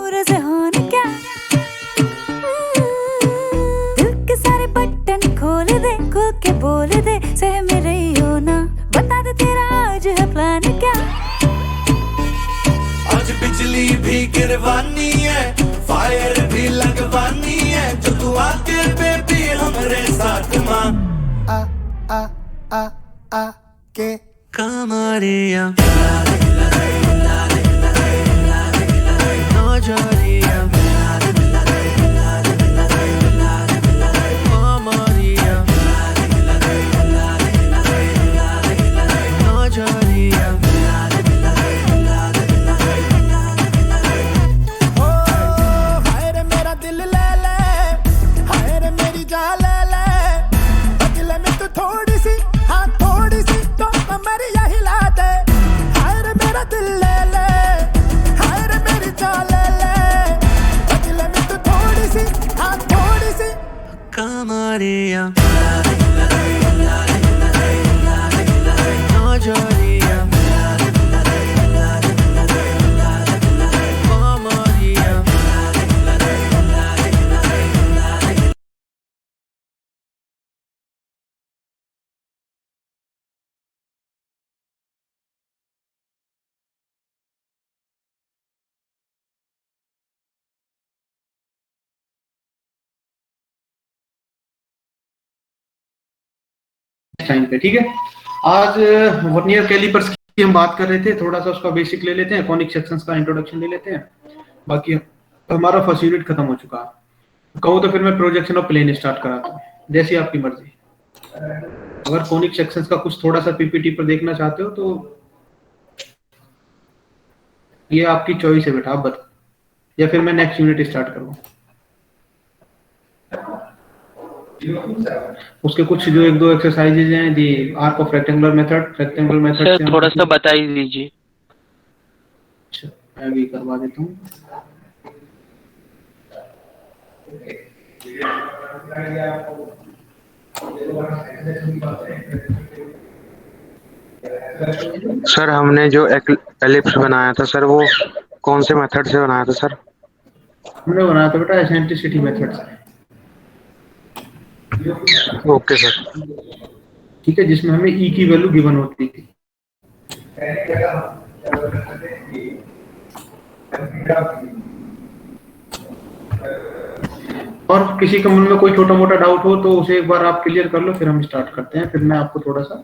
दूर से होने क्या, दिल के सारे बटन खोल दे, खुल के बोल दे, सहम रही हो ना, बता दे तेरा आज है प्लान क्या। आज बिजली भी गिरवानी है, फायर भी लगवानी है, जो तू आके बेबी हमरे साथ मां आ आ आ आ के कमरिया नौजरिया कमरिया नौजरिया। हाय रे मेरा दिल ले ले, हाय रे मेरी जान ले ले, बदले में तू थोड़ी सी, हाँ थोड़ी सी तो कमरिया हिला दे। हाय रे मेरा दिल ले ले, हाय रे मेरी जान ले ले, बदले में तू थोड़ी सी, हाँ थोड़ी सी कमरिया नौजरिया कमरिया। टाइम पे ठीक है। आज वर्नियर कैलिपर्स की हम बात कर रहे थे, थोड़ा सा उसका बेसिक ले लेते हैं, कॉनिक सेक्शंस का इंट्रोडक्शन ले लेते हैं, बाकी हमारा फर्स्ट यूनिट खत्म हो चुका है। कहूँ तो फिर मैं प्रोजेक्शन ऑफ प्लेन स्टार्ट कराता हूँ, जैसी आपकी मर्जी। अगर कॉनिक सेक्शंस का कुछ थोड़ा सा पीपीटी पर देखना चाहते हो तो ये आपकी चॉइस है बेटा, आप बताओ, या फिर मैं नेक्स्ट यूनिट स्टार्ट करूँ। उसके कुछ जो एक दो एक्सरसाइजेज हैं, the arc of rectangular method sir से थोड़ा सा बता ही दीजिए। अच्छा मैं भी करवा देता हूँ। सर हमने जो एलिप्स बनाया था सर, वो कौन से मेथड से बनाया था सर? हमने बनाया था बेटा एसेंट्रिसिटी मेथड से। Okay sir. ठीक है, जिसमें हमें ई की वैल्यू गिवन होती थी। और किसी के मन में कोई छोटा मोटा डाउट हो तो उसे एक बार आप क्लियर कर लो, फिर हम स्टार्ट करते हैं। फिर मैं आपको थोड़ा सा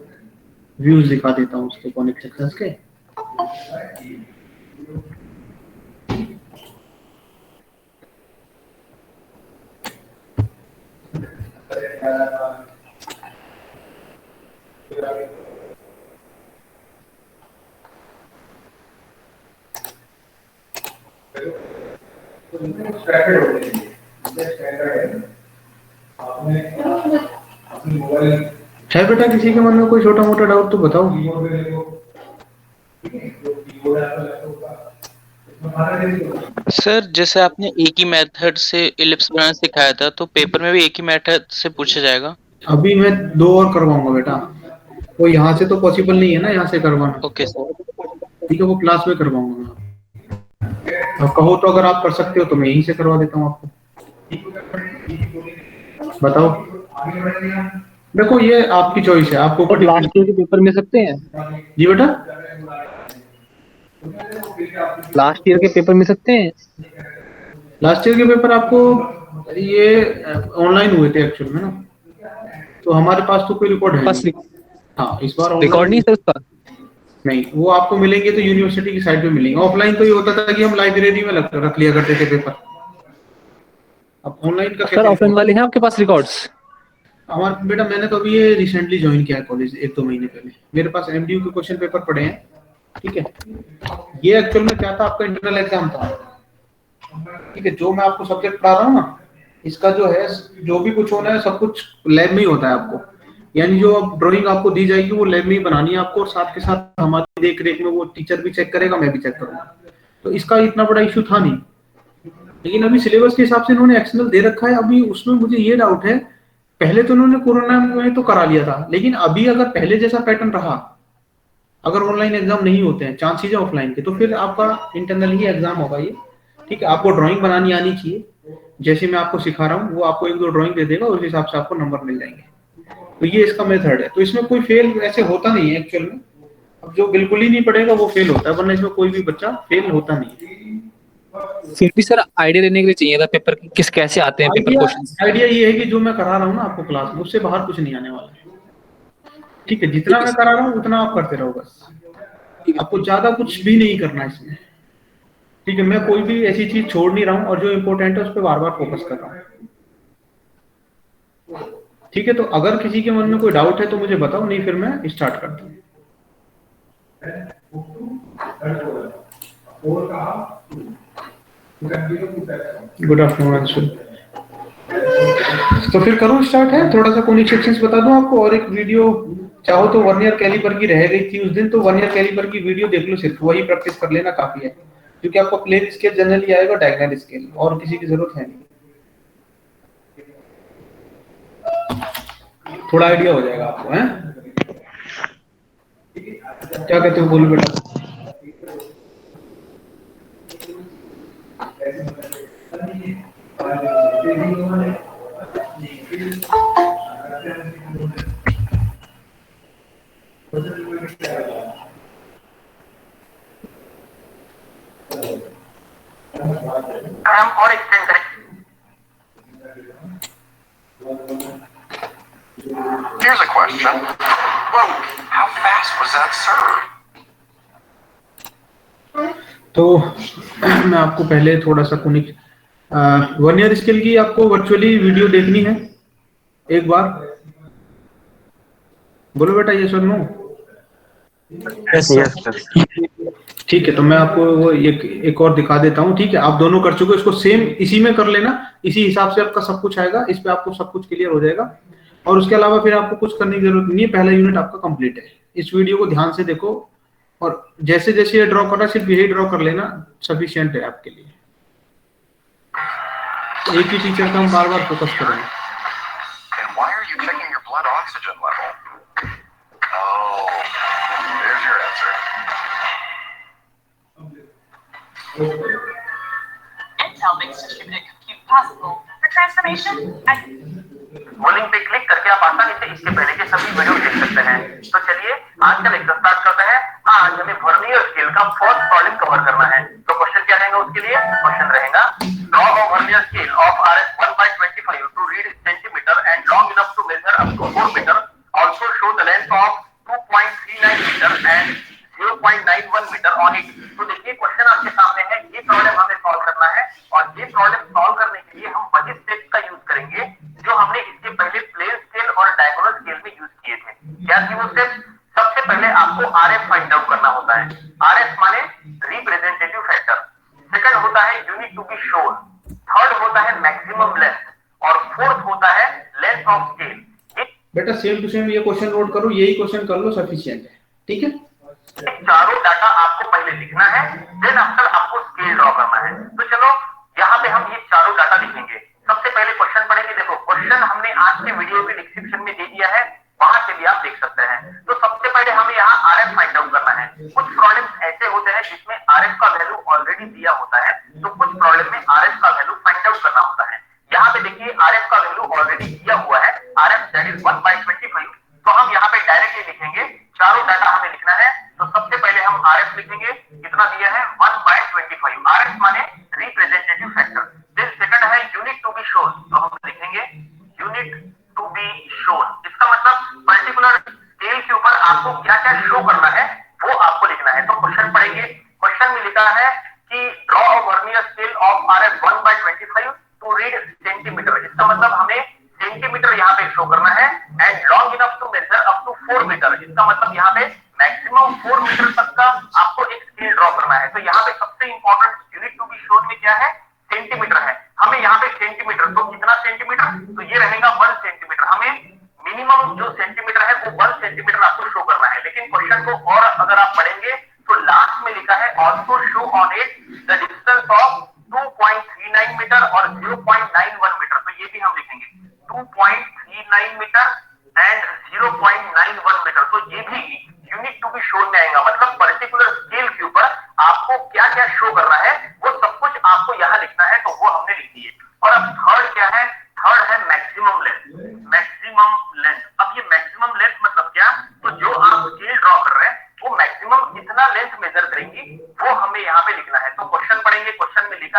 व्यूज दिखा देता हूँ उसके कॉनिक सेक्शंस के। है बेटा, किसी के मन में कोई छोटा मोटा डाउट तो बताओ। सर जैसे आपने एक ही मेथड से इलिप्स बनाना सिखाया था, तो पेपर में भी एक ही मेथड से पूछा जाएगा? अभी मैं 2 और करवाऊंगा बेटा, वो यहाँ से तो पॉसिबल नहीं है ना, यहाँ से करवाना। Okay sir. ठीक है, वो क्लास में करवाऊंगा मैं। अब कहो तो अगर आप कर सकते हो तो मैं यहीं से करवा देता हूँ आपको। बताओ। देखो ये आपकी चॉइस है, आपको और लास्ट ईयर के पेपर मिल सकते हैं? जी बेटा, लास्ट ईयर के पेपर मिल सकते हैं? लास्ट ईयर के पेपर आपको ये ऑनलाइन हुए थे एक्चुअल में ना, तो हमारे पास तो कोई रिकॉर्ड है नहीं। हाँ इस बार रिकॉर्ड नहीं सर उसका? नहीं, वो आपको मिलेंगे तो यूनिवर्सिटी की साइट पे मिलेंगे। ऑफलाइन तो ये होता था कि हम लाइब्रेरी में रख लिया करते थे पेपर। अब ऑनलाइन का सर ऑफलाइन वाले हैं आपके पास रिकॉर्ड्स? हमारा बेटा, मैंने तो अभी ये रिसेंटली ज्वाइन किया है कॉलेज 1-2 महीने पहले। मेरे पास एमडीयू के क्वेश्चन पेपर पड़े हैं। ठीक है, ये एक्चुअल में क्या था, आपका इंटरनल एग्जाम था। ठीक है, जो मैं आपको सब्जेक्ट पढ़ा रहा हूँ ना, इसका जो है जो भी कुछ होना है सब कुछ लैब में ही होता है आपको। यानी जो अब ड्राइंग आपको दी जाएगी वो लैब में ही बनानी है आपको, और साथ के साथ हमारी देख रेख में वो टीचर भी चेक करेगा, मैं भी चेक करूंगा। तो इसका इतना बड़ा इश्यू था नहीं। लेकिन अभी सिलेबस के हिसाब से इन्होंने एक्सटर्नल दे रखा है। अभी उसमें मुझे ये डाउट है, पहले तो इन्होंने कोरोना में तो करा लिया था, लेकिन अभी अगर पहले जैसा पैटर्न रहा, अगर ऑनलाइन एग्जाम नहीं होते हैं, चांसेस है ऑफलाइन के, तो फिर आपका इंटरनल ही एग्जाम होगा ये। ठीक है, आपको ड्राइंग बनानी आनी चाहिए, जैसे मैं आपको सिखा रहा हूँ वो आपको 1-2 ड्राइंग दे देगा, उस हिसाब से आपको नंबर मिल जाएंगे। तो ये इसका मेथड है। तो इसमें कोई फेल ऐसे होता नहीं है एक्चुअल में, अब जो बिल्कुल ही नहीं पढ़ेगा वो फेल होता है, वरना इसमें कोई भी बच्चा फेल होता नहीं। फिर भी सर आइडिया लेने के लिए चाहिए था पेपर किस कैसे आते हैं पेपर क्वेश्चन। आइडिया ये है कि जो मैं करा रहा हूँ ना आपको क्लास में, उससे बाहर कुछ नहीं आने वाला है। ठीक है, जितना मैं करा रहा हूँ उतना आप करते रहो बस, आपको ज्यादा कुछ भी नहीं करना इसमें। ठीक है, मैं कोई भी ऐसी चीज छोड़ नहीं रहा हूँ, और जो इम्पोर्टेंट है उस पर बार बार फोकस कर रहा हूँ। ठीक है, तो अगर किसी के मन में कोई डाउट है तो मुझे बताओ, नहीं फिर मैं स्टार्ट करता हूँ। Good afternoon Anshul. तो फिर करूँ स्टार्ट है, थोड़ा सा कॉनिक सेक्शंस बता दूं आपको, और एक वीडियो चाहो तो वर्नियर कैलिपर की रह गई थी उस दिन, तो वर्नियर कैलिपर की वीडियो देख लो, सिर्फ वही प्रैक्टिस कर लेना काफी है, क्योंकि आपको प्लेन स्केल जनरली आएगा, डायगोनल स्केल और किसी की जरूरत है नहीं। थोड़ा आइडिया हो जाएगा आपको, हैं? क्या कहते हो, बोलो बेटा। और एक्सटेंड करें। Here's a question. Well, how fast was that serve? तो मैं आपको पहले थोड़ा सा कॉनिक वर्नियर स्केल की आपको वर्चुअली वीडियो देखनी है एक बार, बोलो बेटा ये सुन लो। Yes sir. ठीक है, तो मैं आपको वो एक और दिखा देता हूँ। ठीक है, आप दोनों कर चुके हो, इसको सेम इसी में कर लेना, इसी हिसाब से आपका सब कुछ आएगा, इस पे आपको सब कुछ क्लियर हो जाएगा, और उसके अलावा फिर आपको कुछ करने की जरूरत नहीं है, पहला यूनिट आपका कंप्लीट है। इस वीडियो को ध्यान से देखो, और जैसे जैसे ये ड्रॉ करना सिर्फ यही ड्रॉ कर लेना, सफिशिएंट है आपके लिए। एक ही टीचर का हम बार बार फोकस करेंगे। And why are you checking your blood oxygen level? Oh, there's your answer. Intel makes distributed compute possible for transformation at वो लिंक पे क्लिक करके आप आसानी से इसके पहले के सभी वीडियो देख सकते हैं। तो चलिए आज का लेक्चर स्टार्ट करते हैं। आज हमें वर्नियर स्केल का फर्स्ट प्रॉब्लम कवर करना है। तो क्वेश्चन क्या रहेगा उसके लिए? क्वेश्चन रहेगा draw a vernier scale of RS 1/25 to read centimetre and long enough to measure up to 4 metre. Also show the length of 2.39 metre and 0.91 metre on it. तो देखिए क्वेश्चन आपके सामने है, ये प्रॉब्लम हमें सॉल्व करना है, और ये प्रॉब्लम सॉल्व करने के लिए हम वही स्टेप्स का यूज करेंगे जो हमने इसके पहले प्लेन स्केल और डायगोनल स्केल में यूज किए थे। क्या थी वो स्टेप्स? सबसे पहले आपको RF फाइंड आउट करना होता है। RF माने रिप्रेजेंटेटिव फैक्टर। सेकंड होता है unit to be shown. Third होता है मैक्सिमम लेंथ, और फोर्थ होता है लेंथ ऑफ स्केल। बेटा सेम टू सेम ये क्वेश्चन नोट करो, यही क्वेश्चन कर लो, सफिशिएंट है। ठीक है, चारों डाटा आपको पहले लिखना है, देन आफ्टर आपको स्केल ड्रॉ करना है। तो चलो यहाँ पे हम ये चारों डाटा लिखेंगे। सबसे पहले क्वेश्चन पढ़ेंगे। देखो क्वेश्चन हमने आज के वीडियो के डिस्क्रिप्शन में दे दिया है, वहां से भी आप देख सकते हैं। तो सबसे पहले हमें यहाँ RF फाइंड आउट करना है। कुछ प्रॉब्लम्स ऐसे होते हैं जिसमें RF का वैल्यू ऑलरेडी दिया होता है, तो कुछ प्रॉब्लम में RF का वैल्यू फाइंड आउट करना होता है। यहाँ पे देखिए RF का वैल्यू ऑलरेडी दिया हुआ है, RF दैट इज 1/25। तो हम यहाँ पे डायरेक्टली लिखेंगे, चारों डाटा हमें लिखना है। तो सबसे पहले हम RF लिखेंगे, कितना दिया है 1/25। RF माने रिप्रेजेंटेटिव फैक्टर। देन सेकंड है यूनिट टू बी शोन, तो हम लिखेंगे यूनिट टू बी शोन। इसका मतलब पर्टिकुलर स्केल के ऊपर आपको क्या क्या शो करना है वो आपको लिखना है। तो क्वेश्चन पढ़ेंगे। क्वेश्चन में लिखा है कि draw a vernier scale of RF 1/25 to read centimetre. इसका मतलब हमें सेंटीमीटर यहाँ पे शो करना है, and long enough to measure up to 4 metre. इसका मतलब यहाँ पे मैक्सिमम 4 मीटर तक का आपको एक स्केल ड्रॉ करना है। तो यहाँ पे सबसे important unit to be shown में क्या है? सेंटीमीटर है। हमें यहाँ पे सेंटीमीटर, तो कितना सेंटीमीटर? तो ये रहेगा 1 सेंटीमीटर। हमें मिनिमम जो सेंटीमीटर है वो 1 सेंटीमीटर आपको शो करना है। लेकिन क्वेश्चन को और अगर आप पढ़ेंगे तो लास्ट में लिखा है also show on it the distance of 2.39 metre और 0.91 मीटर। तो ये भी हम लिखेंगे 2.39 मीटर एंड 0.91 मीटर। तो ये भी यूनिट टू बी शोन में आएगा। मतलब पर्टिकुलर स्केल के ऊपर आपको क्या क्या शो करना है वो सब कुछ आपको यहाँ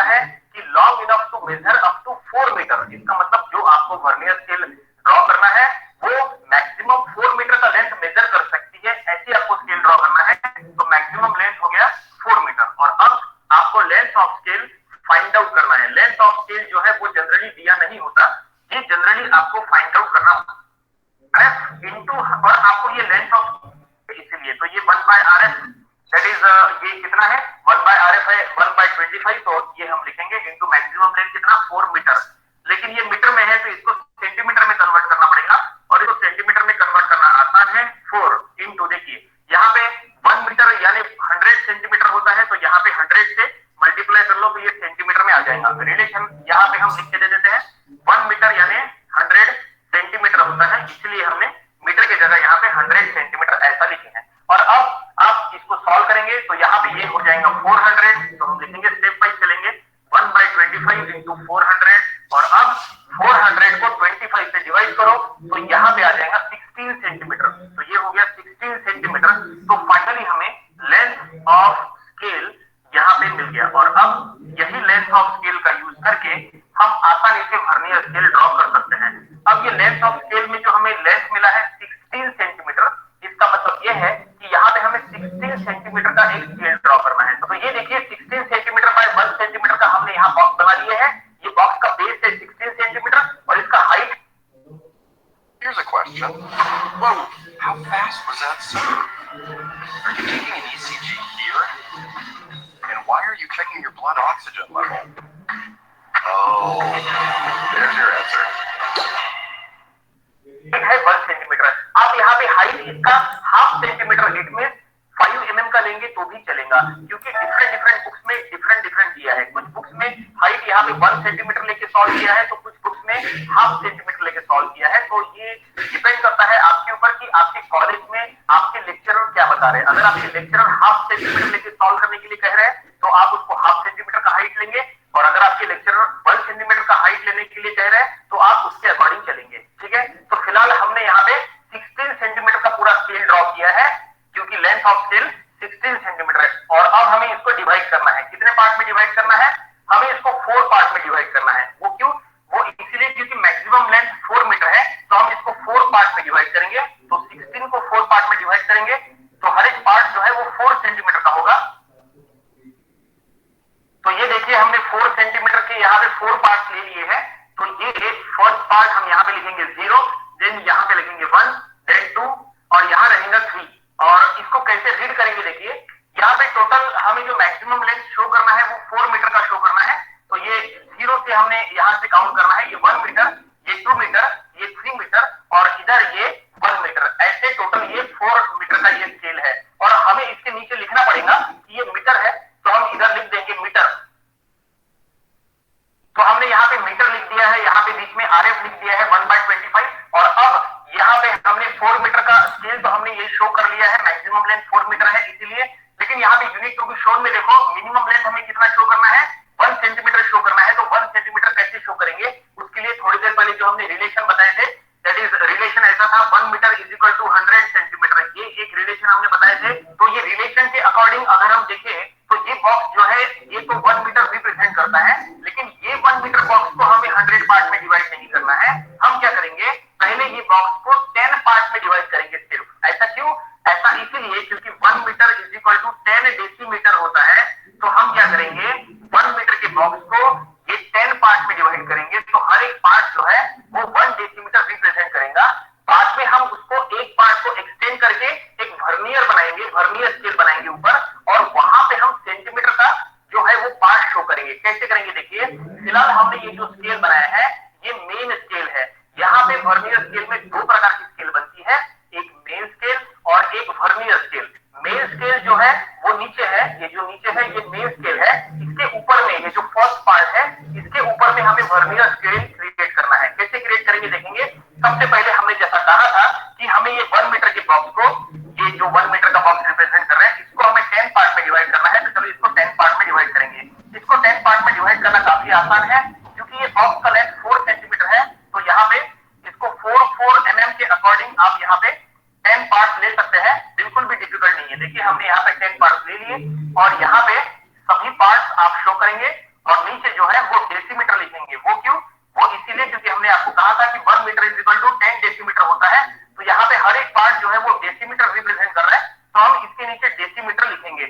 कहता है कि long enough to measure up to 4 metre. इसका मतलब जो आपको वर्नियर स्केल ड्रॉ करना है वो मैक्सिमम 4 मीटर का लेंथ मेजर कर सकती है, ऐसी आपको स्केल ड्रॉ करना है। तो मैक्सिमम लेंथ हो गया 4 मीटर। और अब आपको length of scale find out करना है। लेंथ ऑफ स्केल जो है वो जनरली दिया नहीं होता, ये जनरली आपको फाइंड आउट करना होता RF इनटू, और आपको ये लेंथ ऑफ, इसीलिए तो ये 1/RF दैट इज ये कितना है 1/RF है 1/25, तो ये हम लिखेंगे इनटू मैक्सिमम लेंथ कितना 4 मीटर। लेकिन ये मीटर में है तो इसको सेंटीमीटर में कन्वर्ट करना पड़ेगा, और इसको सेंटीमीटर में कन्वर्ट करना आसान है। 4 इनटू, देखिए यहाँ पे 1 मीटर यानी 100 सेंटीमीटर होता है, तो यहाँ पे 100 से मल्टीप्लाई कर लो तो ये सेंटीमीटर में आ जाएगा। रिलेशन यहाँ पे हम लिख के दे देते हैं 1 मीटर यानी 100 सेंटीमीटर होता है, इसलिए हमने मीटर की जगह यहाँ पे 100 सेंटीमीटर ऐसा लिखे हैं। और अब आप इसको सॉल्व करेंगे तो यहाँ पे ये हो जाएगा 400, तो हम लिखेंगे स्टेप बाय चलेंगे 1/25 इंटू 400, और अब 400 को 25 से डिवाइड करो तो यहाँ पे आ जाएगा 16 सेंटीमीटर। तो ये हो गया 16 सेंटीमीटर। तो फाइनली हमें लेंथ ऑफ स्केल यहाँ पे मिल गया, और अब यही लेंथ ऑफ स्केल का यूज करके हम आसानी से वर्नियर स्केल ड्रॉ कर सकते हैं। अब ये लेंथ ऑफ स्केल में जो हमें लेंथ मिला है 16 सेंटीमीटर, इसका मतलब ये है कि यहाँ पे हमें 16 सेंटीमीटर का एक स्केल ड्रॉ करना है। तो ये देखिए 16 सेंटीमीटर बाय 1 सेंटीमीटर का हमने यहाँ बॉक्स बना लिया है। ये बॉक्स का बेस है 16 सेंटीमीटर और इसका height. Here's a question. Whoa, how fast was that, sir? Are you taking an ECG here? And why are you checking your blood oxygen level? Oh, there's your answer. है 1 centimetre. आप यहाँ पे height इसका 1/2 centimetre, it means 5 mm का लेंगे तो भी चलेगा, क्योंकि डिफरेंट बुक्स में डिफरेंट दिया है। कुछ बुक्स में हाइट यहाँ पे 1 सेंटीमीटर लेके सॉल्व किया है, तो कुछ बुक्स में 1/2 सेंटीमीटर लेके सॉल्व किया है। तो ये डिपेंड करता है आपके ऊपर कि आपके कॉलेज में आपके लेक्चरर क्या बता रहे हैं। अगर आपके लेक्चरर 1/2 सेंटीमीटर लेके सॉल्व करने के लिए कह रहे हैं तो आप उसको 1/2 सेंटीमीटर का हाइट लेंगे, और अगर आपके लेक्चरर 1 सेंटीमीटर का हाइट लेने के लिए कह रहे हैं तो आप उसके अकॉर्डिंग चलेंगे। ठीक है, तो फिलहाल हमने यहाँ पे 16 सेंटीमीटर का पूरा स्केल ड्रॉ किया है, क्योंकि लेंथ ऑफ स्केल 16 सेंटीमीटर है। और अब हमें इसको डिवाइड करना है। कितने पार्ट में डिवाइड करना है? हमें इसको 4 पार्ट में डिवाइड करना है। वो क्यों? वो इसलिए क्योंकि मैक्सिमम लेंथ 4 मीटर है, तो हम इसको 4 पार्ट में डिवाइड करेंगे। तो 16 को 4 पार्ट में डिवाइड करेंगे तो हर एक पार्ट जो है वो 4 सेंटीमीटर का होगा। तो ये देखिए हमने 4 सेंटीमीटर के यहाँ पे 4 पार्ट ले लिए हैं। तो ये एक फर्स्ट पार्ट हम यहाँ पे लिखेंगे 0, देन यहाँ पे लिखेंगे 1, देन 2, और यहाँ रहेगा 3। और इसको कैसे रीड करेंगे, देखिए यहाँ पे टोटल हमें जो मैक्सिमम लेंथ शो करना है वो 4 मीटर का शो करना है। तो ये 0 से हमने यहाँ से काउंट करना है, ये 1 मीटर, ये 2 मीटर, ये 3 मीटर, और इधर ये 1 मीटर। ऐसे टोटल ये 4 मीटर का ये स्केल है। और हमें इसके नीचे लिखना पड़ेगा कि ये मीटर है, तो हम इधर लिख देंगे मीटर। तो हमने यहाँ पे मीटर लिख दिया है, यहाँ पे बीच में RF लिख दिया है 1/25। और अब यहाँ पे हमने 4 मीटर का स्केल तो हमने ये शो कर लिया है, मैक्सिमम लेंथ 4 मीटर है इसीलिए। लेकिन यहाँ पे यूनिट टू बी शोन में देखो मिनिमम लेंथ हमें कितना शो करना है, 1 सेंटीमीटर शो करना है। तो 1 सेंटीमीटर कैसे शो करेंगे, उसके लिए थोड़ी देर पहले जो हमने रिलेशन बताए थे, दैट इज रिलेशन ऐसा था 1 metre is equal to 100 centimetre. ये एक रिलेशन हमने बताए थे। तो ये रिलेशन के अकॉर्डिंग अगर हम देखें तो ये बॉक्स जो है ये तो 1 मीटर रिप्रेजेंट करता है, लेकिन ये 1 मीटर बॉक्स को हमें 100 पार्ट में डिवाइड नहीं करना है। हम क्या करेंगे, पहले ये बॉक्स को 10 पार्ट में डिवाइड करेंगे सिर्फ। ऐसा क्यों? ऐसा इसीलिए क्योंकि 1 metre is equal to 10 decimetre होता है। तो हम क्या करेंगे, 1 मीटर के बॉक्स को ये 10 पार्ट में डिवाइड करेंगे। तो हर एक पार्ट जो है वो 1 डेसीमीटर रिप्रेजेंट करेगा। बाद में हम उसको एक पार्ट को एक्सटेंड करके एक वर्नियर बनाएंगे, वर्नियर स्केल बनाएंगे ऊपर, और वहां पे हम सेंटीमीटर का जो है वो पार्ट शो करेंगे। कैसे करेंगे, देखिए फिलहाल हमने ये जो स्केल बनाया है ये मेन स्केल है। यहाँ पे वर्नियर स्केल में 2 प्रकार की स्केल बनती है, एक मेन स्केल और एक वर्नियर स्केल। मेन स्केल जो है वो नीचे है, ये जो नीचे है ये मेन स्केल है। इसके ऊपर में ये जो फर्स्ट पार्ट है इसके ऊपर में हमें वर्नियर स्केल क्रिएट करना है। कैसे क्रिएट करेंगे देखेंगे। सबसे पहले हमने जैसा कहा था कि हमें ये 1 मीटर के बॉक्स को, ये जो 1 मीटर का बॉक्स रिप्रेजेंट कर रहा है, इसको हमें 10 पार्ट में डिवाइड करना है। तो चलो इसको 10 पार्ट में डिवाइड करेंगे। इसको 10 पार्ट में डिवाइड करना काफी आसान है, क्योंकि ये बॉक्स का लेंथ 4 सेंटीमीटर है। तो यहाँ पे इसको 4 mm के अकॉर्डिंग आप यहाँ पे 10 पार्ट ले सकते हैं, बिल्कुल भी डिफिकल्ट नहीं है। देखिए हमने यहाँ पे 10 पार्ट ले लिए और यहाँ पे सभी पार्ट आप शो करेंगे और नीचे होता है। तो यहाँ पे हर एक पार्ट जो है वो डेसीमीटर रिप्रेजेंट कर रहा है, तो हम इसके नीचे डेसीमीटर लिखेंगे।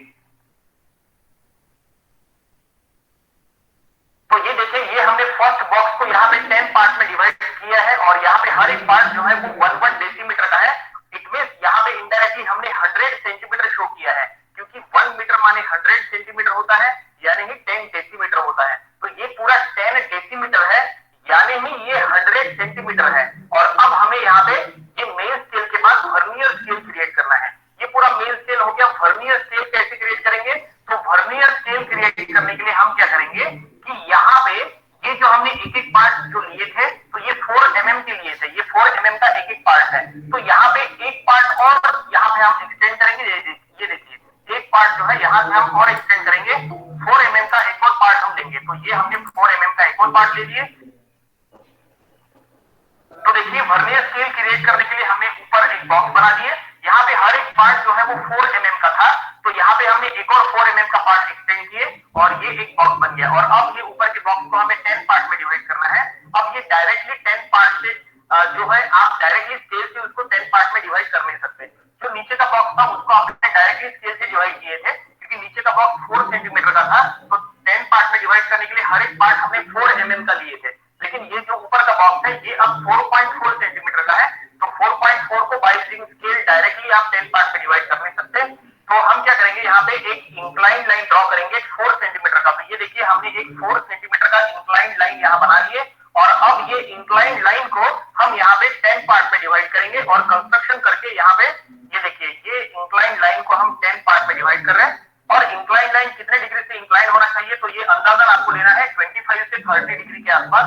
तो ये देखिए, ये हमने फर्स्ट बॉक्स को यहाँ पे 10 पार्ट में डिवाइड किया है और यहाँ पे हर एक पार्ट जो है वो 1 डेसीमीटर का है। इट मींस यहाँ पे इनडायरेक्टली हमने 100 सेंटीमीटर शो किया है, क्योंकि 1 मीटर माने 100 सेंटीमीटर होता है, यानी ही 10 डेसीमीटर होता है। तो ये पूरा 10 डेसीमीटर है, यानी ही ये 100 सेंटीमीटर है। और अब हमें यहाँ पे ये मेन स्केल के बाद वर्नियर स्केल क्रिएट करना है। ये पूरा मेन स्केल हो गया। वर्नियर स्केल कैसे क्रिएट करेंगे? तो वर्नियर स्केल क्रिएट करने के लिए हम क्या करेंगे कि यहाँ पे ये जो हमने एक एक पार्ट जो लिए थे, तो ये 4 mm के लिए थे, ये 4 mm का एक एक पार्ट है। तो यहाँ पे एक पार्ट और यहाँ पे हम एक्सटेंड करेंगे। ये देखिए, एक पार्ट जो है यहाँ से हम और एक्सटेंड करेंगे, 4 mm का एक और पार्ट हम लेंगे। तो ये हमने 4 mm का एक और पार्ट ले लिए। तो देखिए, वर्नियर स्केल क्रिएट करने के लिए हमने ऊपर एक बॉक्स बना दिए। यहाँ पे हर एक पार्ट जो है वो 4 mm का था, तो यहाँ पे हमने एक और 4 mm का पार्ट एक्सटेंड किए और ये एक बॉक्स बन गया। और अब ये ऊपर के बॉक्स को हमें 10 पार्ट में डिवाइड करना है। अब ये डायरेक्टली 10 पार्ट से जो है आप डायरेक्टली स्केल से उसको 10 पार्ट में डिवाइड कर नहीं सकते। जो नीचे का बॉक्स था उसको आपने डायरेक्टली स्केल से डिवाइड किए थे, क्योंकि नीचे का बॉक्स 4 सेंटीमीटर का था। तो 10 पार्ट में डिवाइड करने के लिए हर एक पार्ट हमने 4 mm का लिए थे। लेकिन ये जो ऊपर का बॉक्स है ये अब 4.4 सेंटीमीटर का है। तो 4.4 को बाय यूजिंग स्केल डायरेक्टली आप 10 पार्ट में डिवाइड कर नहीं सकते। तो हम क्या करेंगे, यहाँ पे एक इंक्लाइन लाइन ड्रॉ करेंगे 4 सेंटीमीटर का। तो ये देखिए, हमने एक 4 सेंटीमीटर का इंक्लाइन लाइन यहाँ बना लिए और अब ये इंक्लाइन लाइन को हम यहाँ पे 10 पार्ट में डिवाइड करेंगे और कंस्ट्रक्शन करके यहाँ पे ये देखिए, ये इंक्लाइन लाइन को हम 10 पार्ट में डिवाइड कर रहे हैं। और इंक्लाइन लाइन कितने डिग्री से इंक्लाइन होना चाहिए, तो ये अंदाजा आपको लेना है 25 से 30 डिग्री के आसपास।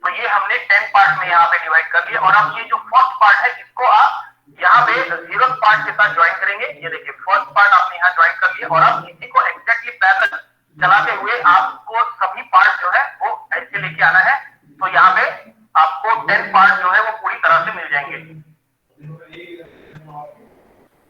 तो ये हमने 10 पार्ट में यहाँ पे डिवाइड कर दिया। और अब ये जो फर्स्ट पार्ट है इसको आप यहाँ पे 0th पार्ट के साथ ज्वाइन करेंगे। ये देखिए, फर्स्ट पार्ट आपने यहाँ ज्वाइन कर लिया और अब इसी को एग्जैक्टली पैरेलल चलाते हुए आपको सभी पार्ट जो है वो ऐसे लेके आना है। तो यहाँ पे आपको 10 पार्ट जो है वो पूरी तरह से मिल जाएंगे।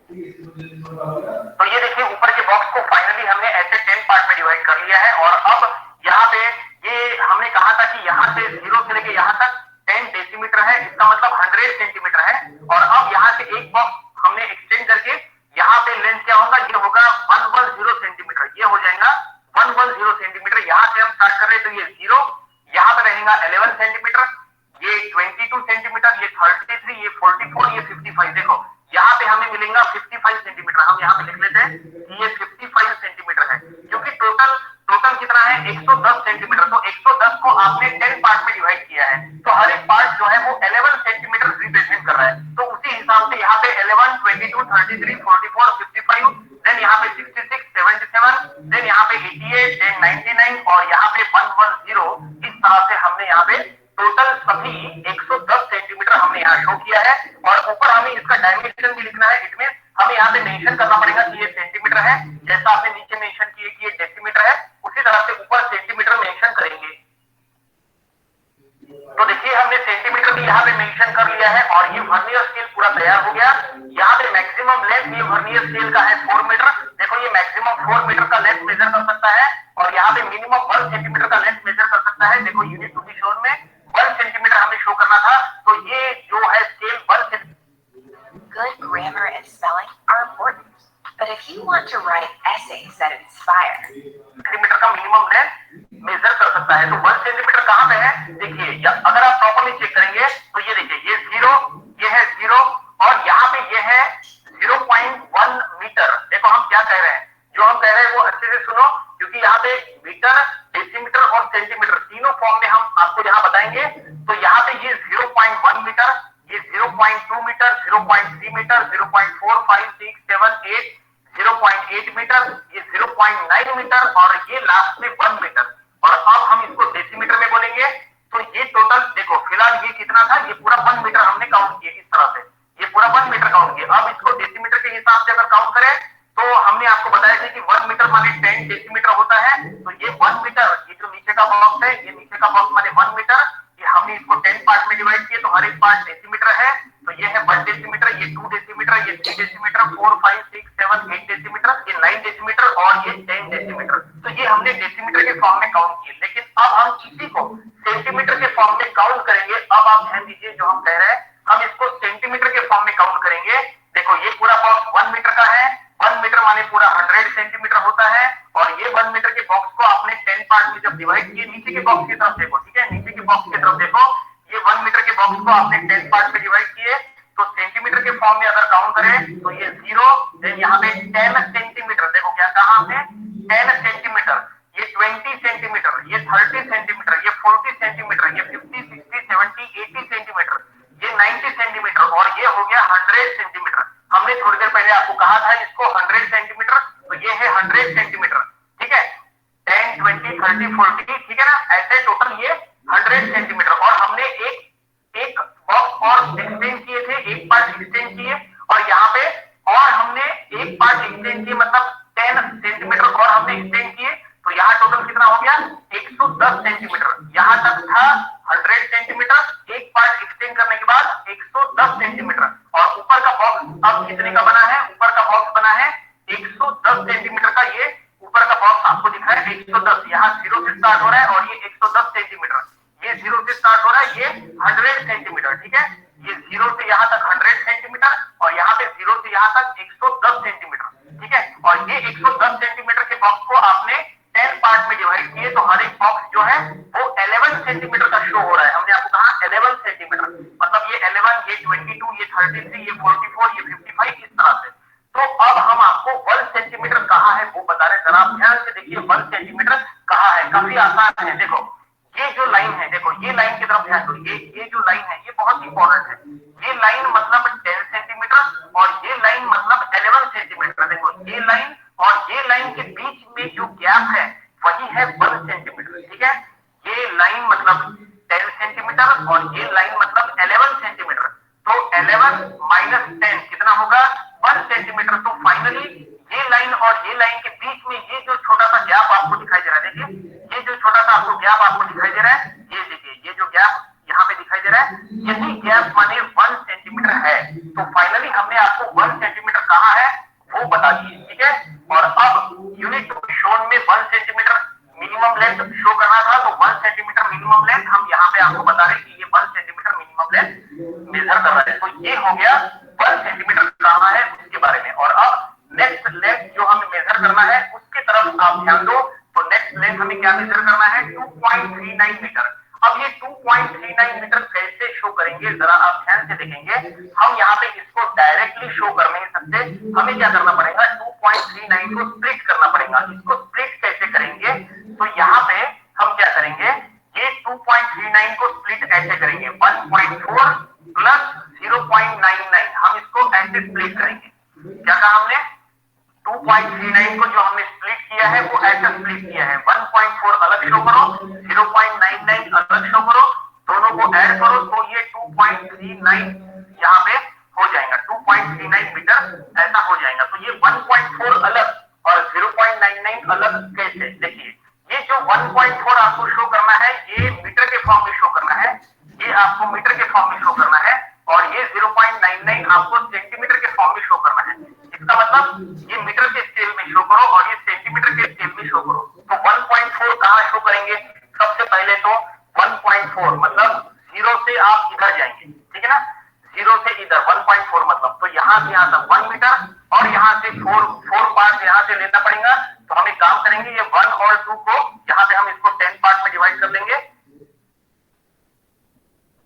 तो ये देखिए, ऊपर के बॉक्स को फाइनली हमने ऐसे 10 पार्ट में डिवाइड कर लिया है। और अब यहाँ पे ये हमने कहा था कि यहाँ से 0 से लेके यहाँ तक 10 डेसीमीटर है, इसका मतलब 100 सेंटीमीटर है। और अब यहाँ से एक बॉक्स हमने एक्सटेंड करके यहाँ पे लेंथ क्या होगा, ये होगा 110 सेंटीमीटर। ये हो जाएगा 110 सेंटीमीटर। यहाँ से हम स्टार्ट कर रहे हैं तो ये 0, यहाँ पे रहेगा 11 सेंटीमीटर, ये 22 सेंटीमीटर, ये 33, ये 44, ये 55। देखो यहाँ पे हमें मिलेगा 55 सेंटीमीटर। हम यहाँ पे लिख लेते हैं कि ये 55 सेंटीमीटर है, क्योंकि टोटल कितना है 110 सेंटीमीटर। तो 110 को आपने 10 पार्ट में डिवाइड किया है, तो हर एक पार्ट जो है वो 11 सेंटीमीटर रिप्रेजेंट कर रहा है। तो उसी हिसाब से यहाँ पे 11, 22, 33, 44, 55, देन यहाँ पे 66, 77, देन यहाँ पे 88, देन 99 और यहाँ पे 110। इस तरह से हमने यहाँ पे टोटल सभी 110 सेंटीमीटर हमने यहाँ शो किया है। और ऊपर हमें इसका डायमेंशन भी लिखना है। इट मींस हमें यहाँ पे मेंशन करना पड़ेगा कि ये सेंटीमीटर है, जैसा आपने नीचे मेंशन किए कि ये डेसीमीटर है, उसी तरह से ऊपर सेंटीमीटर मेंशन करेंगे। तो देखिए, हमने सेंटीमीटर भी यहाँ पे मेंशन कर लिया है और ये वर्नियर स्केल पूरा तैयार हो गया। यहाँ पे मैक्सिमम लेंथ ये वर्नियर स्केल का है 4 मीटर। देखो, ये मैक्सिमम 4 मीटर का लेंथ मेजर कर सकता है और यहाँ पे मिनिमम 1 सेंटीमीटर का लेंथ मेजर कर सकता है। देखो, यूनिट टू बी शोन में 1 सेंटीमीटर हमें शो करना था, तो ये जो है scale 1 centimetre. Good grammar and spelling are important, but if you want to write essays that inspire, centimetre का मिनिमम लेंथ मेजर कर सकता है। तो 1 सेंटीमीटर कहाँ पे है, देखिए, अगर आप प्रॉपर्ली चेक करेंगे तो ये देखिए, ये 0, ये है 0 और यहाँ पे ये है 0.1 मीटर। देखो, हम क्या कह रहे हैं, जो हम कह रहे हैं वो अच्छे से सुनो, क्योंकि यहाँ पे मीटर, डेसीमीटर और सेंटीमीटर तीनों फॉर्म में हम आपको यहाँ बताएंगे। तो यहाँ पे ये 0.1 मीटर, ये 0.2 मीटर, 0.3 मीटर, 0.4, 5, 6, 7, 8, 0.8 मीटर, ये 0.9 मीटर और ये लास्ट में 1 मीटर। और अब हम इसको डेसीमीटर में बोलेंगे। तो ये टोटल देखो, फिलहाल ये कितना था, ये पूरा 1 मीटर हमने काउंट किया। इस तरह से ये पूरा 1 मीटर काउंट किया। अब इसको डेसीमीटर के हिसाब से अगर काउंट करें तो हमने आपको बताया था कि 1 मीटर माने 10 डेसीमीटर होता है। तो ये 1 मीटर, ये जो नीचे का बॉक्स है, ये नीचे का बॉक्स माने 1 मीटर। ये हमने इसको 10 पार्ट में डिवाइड किया, तो हर एक पार्ट डेसीमीटर है। तो ये है 1 डेसीमीटर, ये 2 डेसीमीटर, ये 3 डेसीमीटर, 4, 5, 6, 7, 8 डेसीमीटर, ये 9 डेसीमीटर और ये 10 डेसीमीटर। तो ये हमने डेसीमीटर के फॉर्म में काउंट किए। लेकिन अब हम इसी को सेंटीमीटर के फॉर्म में काउंट करेंगे। अब आप ध्यान दीजिए, जो हम कह रहे हैं, हम इसको सेंटीमीटर के फॉर्म में काउंट करेंगे। देखो ये पूरा बॉक्स 1 मीटर का है, 1 मीटर माने पूरा 100 सेंटीमीटर होता है, और ये 1 मीटर के बॉक्स को आपने 10 पार्ट में जब डिवाइड किए, नीचे के बॉक्स की तरफ देखो, ठीक है, नीचे के बॉक्स की तरफ देखो, ये 1 मीटर के बॉक्स को आपने 10 पार्ट में डिवाइड किए, तो सेंटीमीटर के फॉर्म में अगर काउंट करें तो ये 0, देन यहाँ पे 10 सेंटीमीटर, देखो क्या कहा हमने, 10 सेंटीमीटर, ये 20 सेंटीमीटर, ये 30 सेंटीमीटर, ये 40 सेंटीमीटर, ये 50, 60, 70, 80 सेंटीमीटर, ये 90 सेंटीमीटर, और ये हो गया 100 सेंटीमीटर। हमने थोड़ी देर पहले आपको कहा था इसको 100 सेंटीमीटर, तो ये है 100 सेंटीमीटर, ठीक है, 10, 20, 30, 40, ठीक है ना, ऐसे टोटल ये 100 सेंटीमीटर। और हमने एक बॉक्स और एक्सटेंड किए थे, एक पार्ट एक्सटेंड किए, और यहाँ पे और हमने एक पार्ट एक्सटेंड किए, मतलब 10 सेंटीमीटर और हमने एक्सटेंड किए, तो यहाँ टोटल कितना हो गया 110 सेंटीमीटर। यहाँ तक था 100 सेंटीमीटर, एक पार्ट एक्सटेंड करने के बाद 110 सेंटीमीटर, और ऊपर का बॉक्स अब कितने का बना है, ऊपर का बॉक्स बना है 110 सेंटीमीटर का। ये ऊपर का बॉक्स आपको दिख रहा है 110, यहाँ 0 से स्टार्ट हो रहा है, और ये 110 सेंटीमीटर, ये 0 से स्टार्ट हो रहा है, ये 100 सेंटीमीटर, ठीक है, ये 0 से यहाँ तक 100 सेंटीमीटर, और यहाँ पे 0 से यहाँ तक 110 सेंटीमीटर, ठीक है, और ये 110 सेंटीमीटर के बॉक्स को आपने 10 पार्ट में डिवाइड किए, तो हर एक बॉक्स जो है वो 11 सेंटीमीटर का शो हो रहा है। हमने आपको कहा 11 सेंटीमीटर, मतलब ये 11, ये 22, ये 33, ये 44, ये 55, इस तरह से। तो अब हम आपको 1 सेंटीमीटर कहाँ है वो बता रहे, जरा आप ध्यान से देखिए 1 सेंटीमीटर कहाँ है, काफी आसान है। देखो ये जो लाइन है, देखो ये लाइन की तरफ ध्यान दो, ये जो लाइन है ये बहुत इंपॉर्टेंट है। ये लाइन मतलब 10 सेंटीमीटर और ये लाइन मतलब 11 सेंटीमीटर। देखो ये लाइन और ये लाइन के बीच में जो गैप है वही है 1 सेंटीमीटर, ठीक है, ये लाइन मतलब 10 सेंटीमीटर और ये लाइन मतलब 11 सेंटीमीटर, तो 11 माइनस 10 कितना होगा 1 सेंटीमीटर। तो फाइनली ये लाइन और ये लाइन के बीच में ये जो छोटा सा गैप आपको दिखाई दे रहा है, देखिए ये जो छोटा सा आपको गैप आपको दिखाई दे रहा है, ये देखिए ये जो गैप यहाँ पे दिखाई दे रहा है, यही गैप माने 1 सेंटीमीटर है। तो फाइनली हमने आपको 1 सेंटीमीटर कहाँ है वो बता दिए, ठीक है। और अब यूनिट टू बी शोन में 1 सेंटीमीटर मिनिमम लेंथ शो करना था, तो 1 सेंटीमीटर मिनिमम लेंथ हम यहाँ पे आपको बता रहे कि ये 1 सेंटीमीटर मिनिमम लेंथ मेजर कर रहा है। तो ये हो गया 1 सेंटीमीटर कहाँ है उसके बारे में। और अब नेक्स्ट लेंथ जो हमें मेजर करना है उसके तरफ आप ध्यान दो। तो नेक्स्ट लेंथ हमें क्या मेजर करना है 2.39 मीटर। अब ये 2.39 मीटर कैसे शो करेंगे जरा आप ध्यान से देखेंगे। हम यहाँ पे इसको डायरेक्टली शो कर नहीं सकते, हमें क्या करना पड़ेगा 2.39 को स्प्लिट करना पड़ेगा। इसको स्प्लिट कैसे करेंगे, तो यहाँ पे हम क्या करेंगे, ये 2.39 को स्प्लिट ऐसे करेंगे 1.4 प्लस 0.99, हम इसको ऐसे स्प्लिट करेंगे। क्या कहा हमने 2.39 को जो हमने स्प्लिट किया है वो ऐसा स्प्लिट किया है, 1.4 अलग शो करो, 0.99 अलग शो करो, दोनों को ऐड करो तो ये 2.39 यहाँ पे हो जाएगा, 2.39 मीटर ऐसा हो जाएगा। तो ये 1.4 अलग और 0.99 अलग कैसे, देखिए ये जो 1.4 आपको शो करना है ये मीटर के फॉर्म में शो करना है, ये आपको मीटर के फॉर्म में शो करना है, और ये 0.99 आपको सेंटीमीटर के फॉर्म में शो करना है। इसका मतलब ये मीटर के स्केल में शो करो और ये सेंटीमीटर के स्केल में शो करो। तो 1.4 कहाँ शो करेंगे, सबसे पहले तो 1.4 मतलब 0 से आप इधर जाएंगे, ठीक है ना, 0 से इधर 1.4 मतलब, तो यहाँ से यहाँ तक 1 मीटर और यहाँ से 4 पार्ट यहाँ से लेना पड़ेगा। तो हम एक काम करेंगे, ये 1 और 2 को यहाँ पे हम इसको 10 पार्ट में डिवाइड कर लेंगे।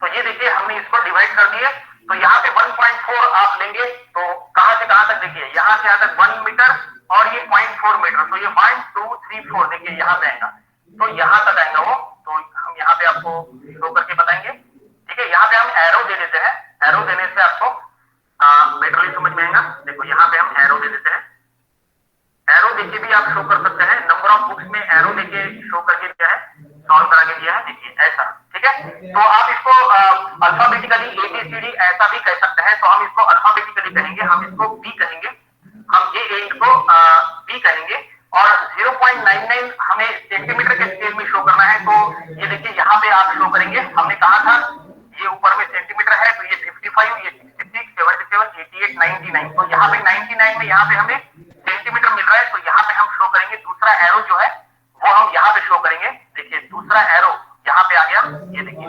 तो ये देखिए हमने इसको डिवाइड कर दिए, तो यहाँ पे 1.4 आप लेंगे, तो कहां से कहां तक देखिए, यहाँ से यहाँ तक 1 मीटर और ये 0.4 मीटर, तो ये 1 2 3 4 देखिए यहाँ पे आएगा, तो यहाँ तक आएगा वो। तो हम यहाँ पे आपको शो करके बताएंगे, ठीक है। यहाँ पे हम एरो दे देते हैं, एरो देने से आपको बेटरली समझ में आएगा। देखो यहाँ पे हम एरो दे देते हैं, एरो देके भी आप शो कर सकते हैं, नंबर ऑफ बुक्स में एरो देके शो करके दिया है, सॉल्व करा के दिया है, देखिए ऐसा, ठीक है। तो आप इसको अल्फाबेटिकली ABCD ऐसा भी कह सकते हैं, तो हम इसको अल्फाबेटिकली कहेंगे, हम इसको B कहेंगे, हम ये एंड को B कहेंगे। और 0.99 हमें सेंटीमीटर के स्केल में शो करना है, तो ये देखिए यहाँ पे आप शो करेंगे, हमने कहा था ये ऊपर में सेंटीमीटर है, तो ये 55, ये 66, 77, 88, 99, तो यहाँ पे 99 में यहाँ पे हमें सेंटीमीटर मिल रहा है, तो यहाँ पे हम शो करेंगे दूसरा एरो जो है वो हम यहाँ पे शो करेंगे। देखिए दूसरा एरो यहाँ पे आ गया, ये देखिए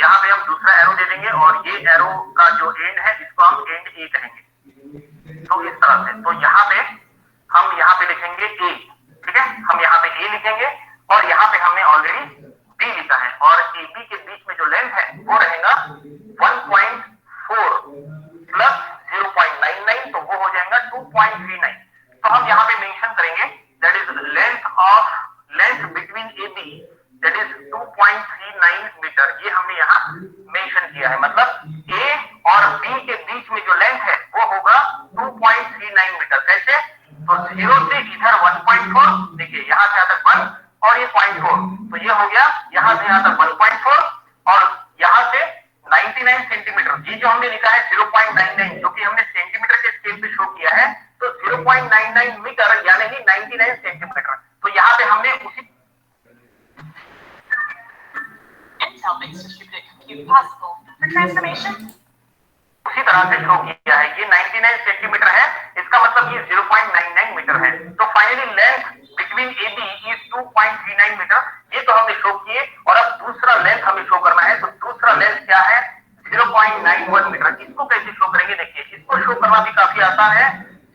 यहाँ पे हम दूसरा एरो दे देंगे और ये एरो का जो एंड है इसको हम एंड ए कहेंगे। तो इस तरह से, तो यहाँ पे हम यहाँ पे लिखेंगे ए, ठीक है, हम यहाँ पे ए लिखेंगे और यहाँ पे हमने ऑलरेडी बी लिखा है और ए बी के बीच में जो लेंथ है वो रहेगा 1.4 प्लस 0.99, तो वो हो जाएगा 2.39। तो हम यहाँ पे मेंशन करेंगे that is length between A B that is 2.39 metre, ये हमने यहाँ मेंशन किया है। मतलब ए और बी के बीच में जो लेंथ है वो होगा 2.39 मीटर। कैसे? तो 0 से इधर 1.4, देखिए यहाँ से यहाँ तक 1 और ये 0.4, तो ये हो गया यहाँ से यहाँ तक 1.4 और यहाँ से 99 सेंटीमीटर। ये जो हमने लिखा है 0.99 जो कि हमने सेंटीमीटर के स्केल पे शो किया है, तो 0.99 मीटर यानी कि 99 सेंटीमीटर। तो यहाँ पे हमने उसी उसी तरह से शो किया है। ये 99 सेंटीमीटर है, इसका मतलब ये 0.99 मीटर है। तो finally length between A B is 2.39 metre, ये तो हमने शो किए। और अब दूसरा लेंथ हमें शो करना है, तो दूसरा लेंथ क्या है? 0.91 मीटर। इसको कैसे शो करेंगे? देखिए, इसको शो करना भी काफी आसान है।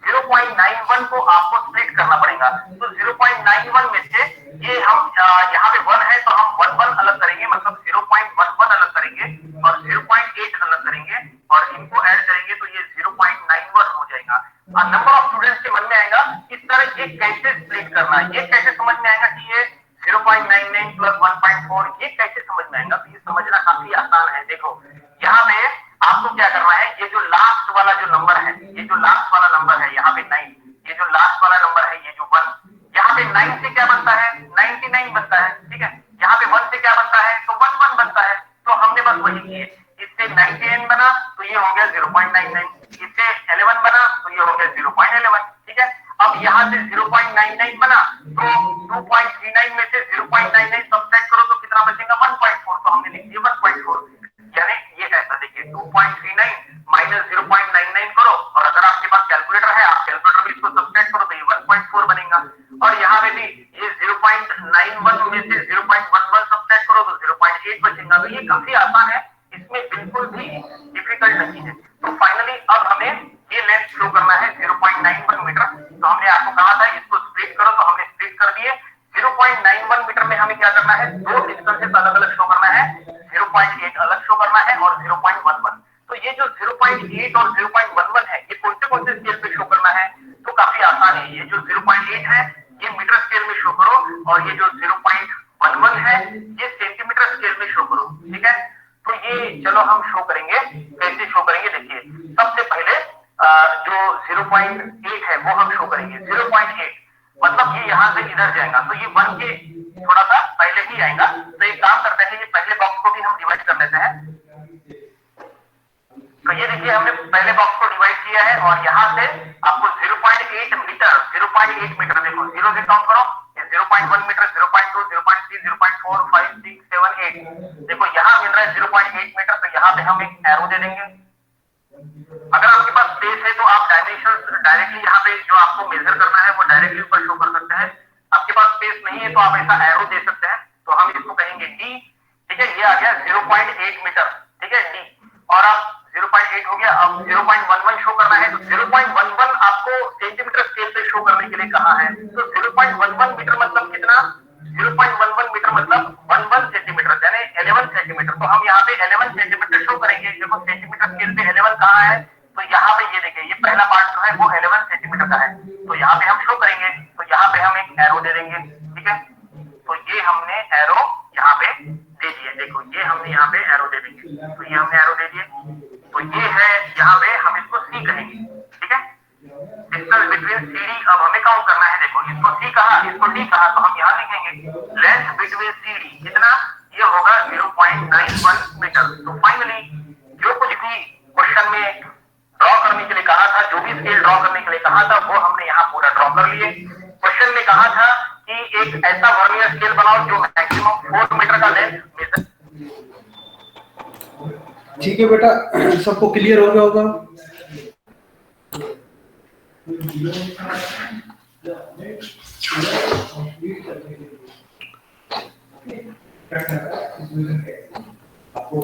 0.91 को आपको स्प्लिट करना पड़ेगा। तो 0.91 में से ये हम यहाँ पे 1 है तो हम 1 अलग करेंगे, मतलब 0.11 अलग करेंगे और 0.8 अलग करेंगे और इनको ऐड करेंगे तो ये 0.91 हो जाएगा। नंबर ऑफ स्टूडेंट्स के मन में आएगा इस तरह ये कैसे स्प्लिट करना है, ये कैसे समझ में आएगा कि ये 0.99 प्लस 1.4 ये कैसे समझ में आएगा? तो ये समझना काफी आसान है। देखो यहाँ पे आपको क्या करना है, ये जो लास्ट वाला जो नंबर है, ये जो लास्ट वाला नंबर है यहाँ पे 9, ये जो लास्ट वाला नंबर है ये जो 1, यहाँ पे 9 से क्या बनता है? 99 बनता है, ठीक है। यहाँ पे 1 से क्या बनता है? तो 11 बनता है। तो हमने बस वही किए, इससे 99 बना तो ये हो गया 0.99, इससे 11 बना तो ये हो गया 0.11, ठीक है। अब यहाँ से 0.99 बना तो 2.39 में से 0.99 सब्ट्रैक्ट करो तो कितना बचेगा? 1.4, तो हमने लिख दिया 1.4, यानी ये ऐसा देखिए 2.39 माइनस 0.99 करो और अगर आपके पास कैलकुलेटर है आप कैलकुलेटर में इसको सब्ट्रैक्ट करो तो ये 1.4 बनेगा। और यहाँ पे भी ये 0.91 में से 0.11 सब्ट्रैक्ट करो तो 0.8 बचेगा। तो ये काफी आसान है, इसमें बिल्कुल भी डिफिकल्ट नहीं है। तो फाइनली अब हमें ये लेंथ शो करना है 0.91 मीटर। तो हमने आपको कहा था इसको स्प्लिट करो, तो हमने स्प्लिट कर दिए। 0.91 मीटर में हमें क्या करना है? दो डिस्टेंसेस अलग अलग शो करना है, 0.8 अलग शो करना है और 0.11। तो ये जो 0.8 और 0.11 है ये कौन से स्केल पे शो करना है? तो काफी आसान है। ये जो 0.8 है ये मीटर स्केल में शो करो और ये जो 0.11 है ये सेंटीमीटर स्केल में शो करो, ठीक है। तो ये चलो हम शो करेंगे, कैसे शो करेंगे? देखिए सबसे पहले जो 0.8 है वो हम शो करेंगे। 0.8 मतलब ये यहाँ से इधर जाएगा तो ये 1 के थोड़ा सा पहले ही आएगा। तो एक काम करते हैं, ये पहले बॉक्स को भी हम डिवाइड कर लेते हैं। तो ये देखिए हमने पहले बॉक्स को डिवाइड किया है और यहाँ से आपको 0.8 मीटर, 0.8 मीटर देखो 0 से काउंट करो, 0.1 मीटर, 0.2, 0.3, 0.4, 5, 6, 7, 8, देखो यहाँ मिल रहा है 0.8 मीटर। तो यहाँ पे हम एक एरो दे देंगे। अगर आपके पास स्पेस है तो आप डायमेंशन डायरेक्टली यहाँ पे जो आपको मेजर करना है वो डायरेक्टली ऊपर शो कर सकते हैं। आपके पास स्पेस नहीं है तो आप ऐसा एरो दे सकते हैं। तो हम इसको कहेंगे डी, ठीक है। ये आ गया 0.8 मीटर, ठीक है, डी। और आप 0.8 हो गया। अब 0.11 शो करना है तो 0.11 आपको सेंटीमीटर स्केल पे शो करने के लिए कहा है। तो 0.11 मीटर मतलब कितना? 0.11 मीटर मतलब 11 सेंटीमीटर यानी 11 सेंटीमीटर। तो हम यहाँ पे 11 सेंटीमीटर शो करेंगे। देखो सेंटीमीटर स्केल पे 11 कहाँ है? तो यहाँ पे ये देखिए ये पहला पार्ट जो है वो 11 सेंटीमीटर का है। तो यहाँ पे हम शो करेंगे, तो यहाँ पे हम एक एरो दे देंगे, ठीक है। तो ये हमने एरो यहाँ पे दे दिए, देखो ये हमने यहाँ पे एरो दे देंगे। तो ये हमने एरो दे दिए, तो ये है यहाँ पे हम इसको सी कहेंगे, ठीक है। डिस्टेंस बिटवीन सीडी अब हमें काउंट करना है। देखो इसको सी कहा, इसको डी कहा, तो हम यहाँ लिखेंगे लेंथ बिटवीन सीडी कितना? ये होगा 0.91 मीटर। तो फाइनली जो कुछ भी क्वेश्चन में ड्रॉ करने के लिए कहा था, जो भी स्केल ड्रॉ करने के लिए कहा था वो हमने यहाँ पूरा ड्रॉ कर लिए। क्वेश्चन में कहा था कि एक ऐसा वर्नियर स्केल बनाओ जो मैक्सिमम 4 मीटर का लेंथ मेजर। ठीक है बेटा, सबको क्लियर हो गया होगा। आपको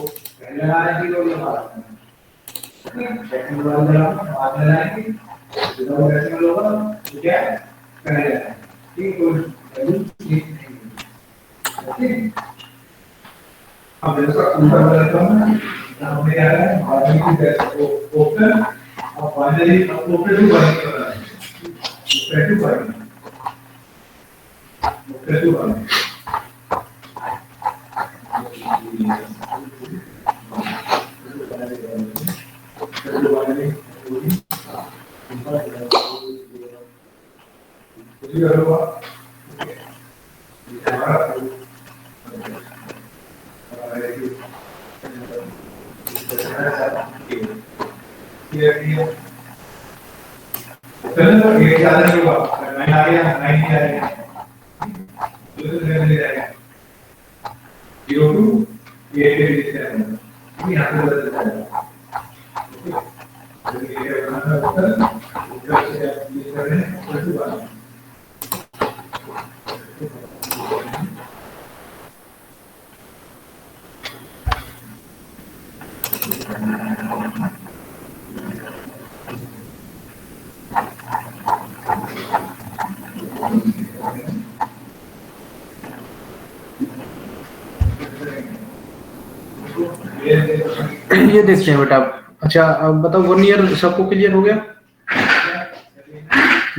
ये देखते हैं बेटा। अच्छा अब बताओ, 1 ईयर सबको क्लियर हो गया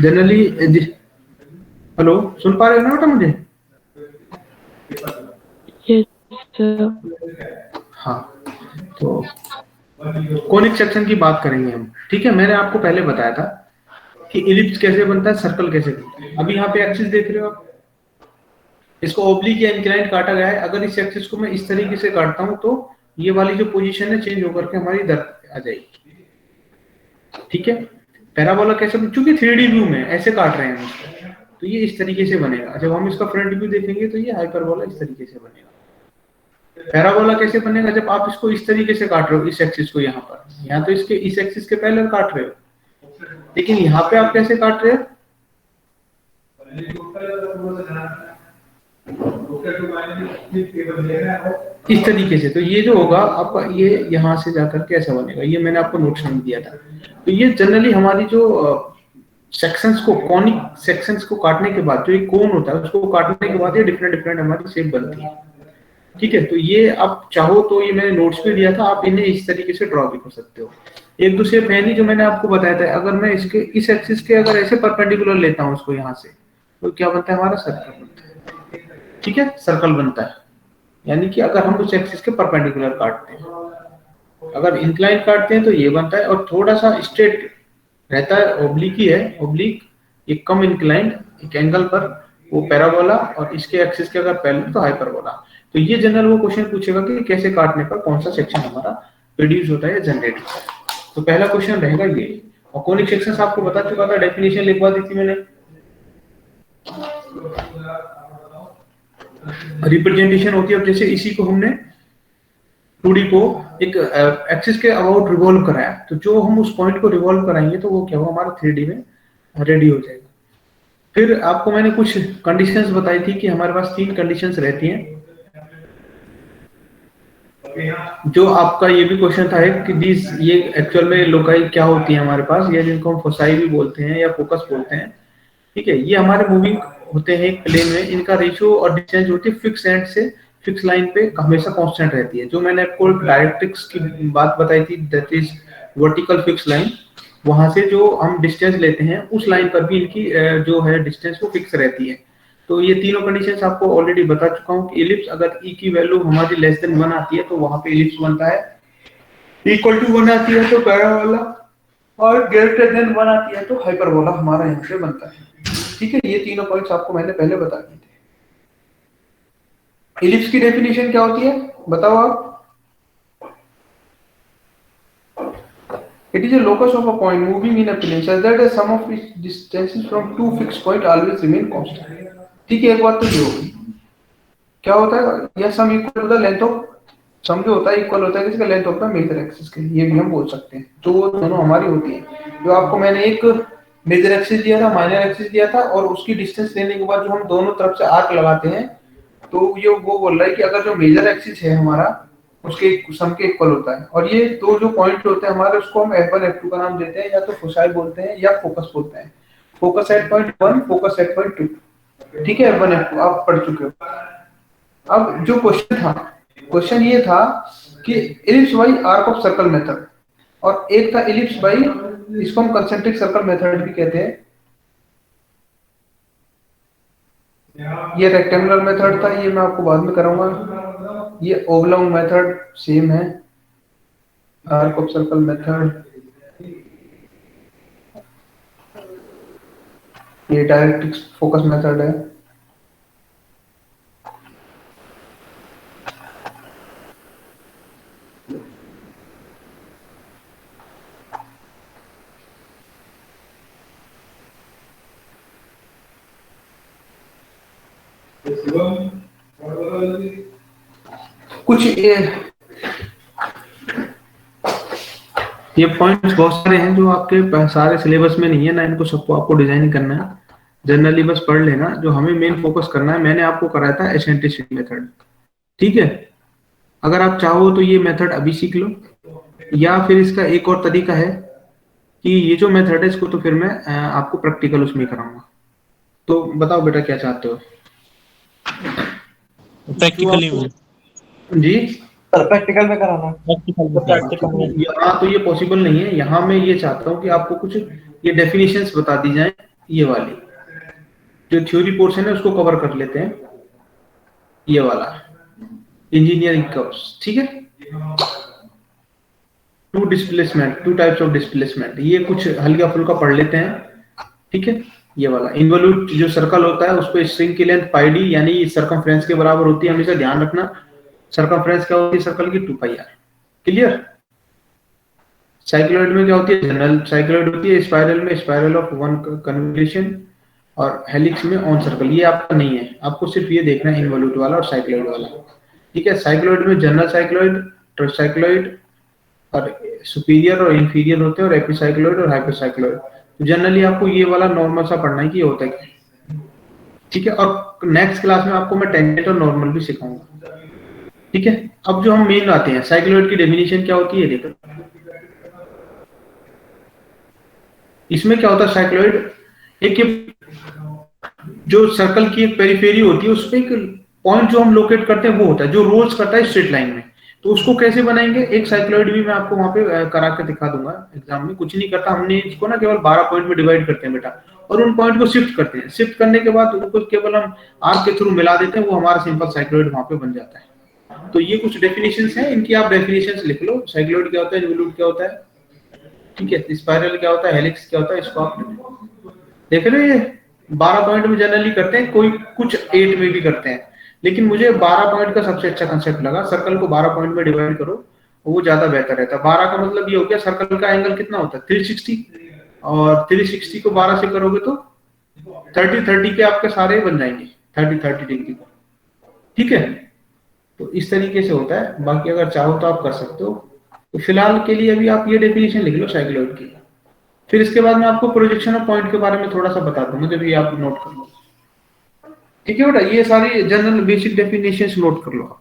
जनरली? हेलो, सुन पा रहे हो ना बेटा मुझे? हाँ, तो कॉनिक सेक्शन की बात करेंगे हम, ठीक है। मैंने आपको पहले बताया था कि इलिप्स कैसे बनता है, सर्कल कैसे बनता है। अभी यहाँ पे एक्सिस देख रहे हो आप, इसको ओब्लिक या इंक्लाइंड काटा गया है। अगर इस एक्सिस को मैं इस तरीके से काटता हूं तो ये वाली जो पोजीशन है चेंज होकर के हमारी इधर आ जाएगी, ठीक है। पैराबोला कैसे, चूंकि 3D व्यू में ऐसे काट रहे हैं इसको, तो ये इस तरीके से बनेगा। जब हम इसका फ्रंट व्यू देखेंगे तो ये हाइपरबोला इस तरीके से बनेगा। पैराबोला कैसे बनेगा, जब आप इसको इस तरीके से काट रहे हो, इस एक्सिस को यहाँ पर, यहाँ तो इसके इस एक्सिस के पैरेलल काट रहे हो, लेकिन यहाँ पे आप कैसे काट रहे हो, इस तरीके से। तो ये जो होगा आपका, ये यहाँ से जाकर के ऐसा बनेगा। ये मैंने आपको नोट्स में दिया था। तो ये जनरली हमारी जो सेक्शंस को, कॉनिक सेक्शंस को काटने के बाद जो एक कोन होता है उसको काटने के बाद ये डिफरेंट हमारी शेप बनती है, ठीक है। तो ये आप चाहो तो ये मैंने नोट्स में दिया था, आप इन्हें इस तरीके से ड्रॉ भी कर सकते हो। एक दूसरे पहली जो मैंने आपको बताया था, अगर मैं इसके इस एक्सिस के अगर ऐसे परपेंडिकुलर लेता हूँ उसको यहाँ से, तो क्या बनता है हमारा, सर्कल बनता है, ठीक है। सर्कल बनता है, यानी कि अगर हम उस एक्सिस के परपेंडिकुलर काटते हैं। अगर इंक्लाइन काटते हैं तो ये बनता है, और थोड़ा सा स्ट्रेट रहता है, ओब्लिक ही है, ओब्लिक एक कम इंक्लाइंड एक एंगल पर, वो पैराबोला, और इसके एक्सिस के अगर पैरेलल तो हाइपरबोला। तो ये जनरल वो क्वेश्चन पूछेगा कि कैसे काटने पर कौन सा सेक्शन हमारा प्रोड्यूस होता है या जनरेट होता है। तो पहला क्वेश्चन रहेगा ये। और कॉनिक सेक्शंस आपको बता चुका था, डेफिनेशन लिखवा दी थी मैंने। रिप्रेजेंटेशन होती है, अब जैसे इसी को हमने 2D को एक एक्सिस के अबाउट रिवॉल्व कराया, तो जो हम उस पॉइंट को रिवॉल्व कराएंगे तो वो क्या होगा, हमारा 3D में रेडी हो जाएगा। फिर आपको मैंने कुछ कंडीशंस बताई थी कि हमारे पास 3 कंडीशंस रहती हैं। जो आपका ये भी क्वेश्चन था कि ये एक्चुअल में लोकाई क्या होती है हमारे पास, या जिनको हम फोसाई भी बोलते हैं या फोकस बोलते हैं, ठीक है। ये हमारे मूविंग होते हैं एक प्लेन में, इनका रेशियो और डिस्टेंस होती है फिक्स एंड से फिक्स लाइन पे हमेशा कांस्टेंट रहती है। जो मैंने आपको डायरेक्ट्रिक्स की बात बताई थी, that is vertical fix line, वहां से जो हम डिस्टेंस लेते हैं उस लाइन पर भी इनकी जो है डिस्टेंस वो फिक्स रहती है। तो ये तीनों कंडीशंस आपको ऑलरेडी बता चुका हूँ कि इलिप्स अगर ई की वैल्यू हमारी लेस देन 1 आती है तो वहां पे इलिप्स बनता है, इक्वल टू 1 आती है तो पैराबोला, और ग्रेटर देन 1 आती है तो हाइपरबोला हमारा यहाँ पे बनता है, ठीक है। ये तीनों पॉइंट्स आपको मैंने पहले बता दिए थे। इलिप्स की डेफिनेशन क्या होती है बताओ आप? It is a locus of a point moving in a plane such that the sum of its distances from two fixed points always remain constant. ठीक है, एक बात तो ये होगी, क्या होता है, यह sum equal to the length of, sum जो होता है इक्वल होता है किसका, length of the major axis के, ये भी हम बोल सकते हैं। तो वो दोनों हमारी होती है। जो आपको मैंने एक मेजर एक्सिस दिया था, माइनर एक्सिस दिया था, और उसकी डिस्टेंस लेने के बाद जो हम दोनों तरफ से आर्क लगाते हैं, तो ये वो बोल रहा है कि अगर जो मेजर एक्सिस है हमारा उसके सम के इक्वल होता है। और ये दो जो पॉइंट होते हैं हमारे, उसको हम F1 F2 का नाम देते हैं, या तो फोसाई बोलते हैं या फोकस बोलते हैं। Focus at point 1, focus at point 2, ठीक है। F1 F2 आप पढ़ चुके हो। अब जो क्वेश्चन ये था कि ellipse by arc of circle method, और एक था इलिप्स बाई, इसको हम कंसेंट्रिक सर्कल मेथड भी कहते हैं। ये रेक्टेंगुलर मेथड था, ये मैं आपको बाद में कराऊंगा। ये ओब्लॉन्ग मेथड सेम है, आर्क ऑफ सर्कल मेथड। ये डायरेक्ट्रिक्स फोकस मेथड है। कुछ ये पॉइंट्स बहुत सारे हैं जो आपके सारे सिलेबस में नहीं है ना, इनको सबको आपको डिजाइन करना है। जनरली बस पढ़ लेना, जो हमें मेन फोकस करना है। मैंने आपको कराया था एसेंट्रिसिटी मेथड, ठीक है। अगर आप चाहो तो ये मेथड अभी सीख लो, या फिर इसका एक और तरीका है कि ये जो मेथड है इसको तो फिर मैं आपको प्रैक्टिकल उसमें कराऊंगा। तो बताओ बेटा क्या चाहते हो? प्रैक्टिकली जी प्रैक्टिकल में कराना। प्रैक्टिकल में यहाँ तो ये पॉसिबल नहीं है। यहाँ मैं ये चाहता हूँ कि आपको कुछ ये डेफिनेशंस बता दी जाए, ये वाली जो थ्योरी पोर्शन है उसको कवर कर लेते हैं, ये वाला इंजीनियरिंग कर्व्स, ठीक है। टू टाइप्स ऑफ डिस्प्लेसमेंट, ये कुछ हल्का फुल्का पढ़ लेते हैं, ठीक है। ये वाला इन्वॉल्यूट जो सर्कल होता है उस पर स्ट्रिंग की लेंथ पाई डी यानी सर्कमफ्रेंस के बराबर होती है, हमेशा ध्यान रखना। सर्कमफ्रेंस क्या होती है सर्कल की? 2πr, clear. साइक्लॉइड में क्या होती है? जनरल साइक्लॉइड होती है। स्पाइरल में स्पाइरल ऑफ वन कन्वोल्यूशन, और हेलिक्स में ऑन सर्कल। ये आपका नहीं है, आपको सिर्फ ये देखना है इन्वॉल्यूट वाला और साइक्लॉइड वाला, ठीक है। साइक्लॉइड में जनरल साइक्लॉइड, ट्राइसाइक्लॉइड और सुपीरियर और इंफीरियर होते हैं, और एपिसाइक्लॉइड और हाइपरसाइक्लॉइड। तो जनरली आपको ये वाला नॉर्मल सा पढ़ना है कि ये होता है क्या, ठीक है। और नेक्स्ट क्लास में आपको मैं टेंजेंट और नॉर्मल भी सिखाऊंगा, ठीक है। अब जो हम मेन आते हैं, साइक्लॉइड की डेफिनेशन क्या होती है देखो। इसमें क्या होता है, साइक्लॉइड एक जो सर्कल की एक पेरिफेरी होती है, उस पर एक पॉइंट जो हम लोकेट करते हैं वो होता है जो रोल्स करता है स्ट्रेट लाइन में। तो उसको कैसे बनाएंगे, एक साइक्लॉइड भी मैं आपको वहां पे करा के दिखा दूंगा एग्जाम में। कुछ नहीं करता, हमने इसको ना केवल 12 पॉइंट में डिवाइड करते हैं बेटा, और उन पॉइंट को शिफ्ट करते हैं। शिफ्ट करने के बाद उनको केवल हम आर्क के थ्रू मिला देते हैं, वो हमारा सिंपल साइक्लॉइड वहां पे बन जाता है। तो ये कुछ डेफिनेशंस हैं, इनकी आप डेफिनेशंस लिख लो। साइक्लॉइड क्या होता है, इन्वॉल्यूट क्या होता है, ठीक है। स्पाइरल क्या होता है, हेलिक्स क्या होता है, इसको आप देख रहे हो। ये 12 पॉइंट में जनरली करते हैं, कोई कुछ 8 में भी करते हैं, लेकिन मुझे 12 पॉइंट का सबसे अच्छा कंसेप्ट लगा। सर्कल को 12 पॉइंट में डिवाइड करो, वो ज्यादा बेहतर रहता है। 12 का मतलब ये हो गया सर्कल का एंगल कितना होता है 360, और 360 को 12 से करोगे तो 30 के आपके सारे बन जाएंगे 30 डिग्री को, ठीक है। तो इस तरीके से होता है। बाकी अगर चाहो तो आप कर सकते हो। तो फिलहाल के लिए अभी आप ये डेफिनेशन लिख लो साइक्लॉइड की, फिर इसके बाद मैं आपको प्रोजेक्शन ऑफ पॉइंट के बारे में थोड़ा सा बता दूंगा, जब ये आप नोट कर लो, ठीक है बेटा। ये सारी जनरल बेसिक डेफिनेशंस नोट कर लो आप।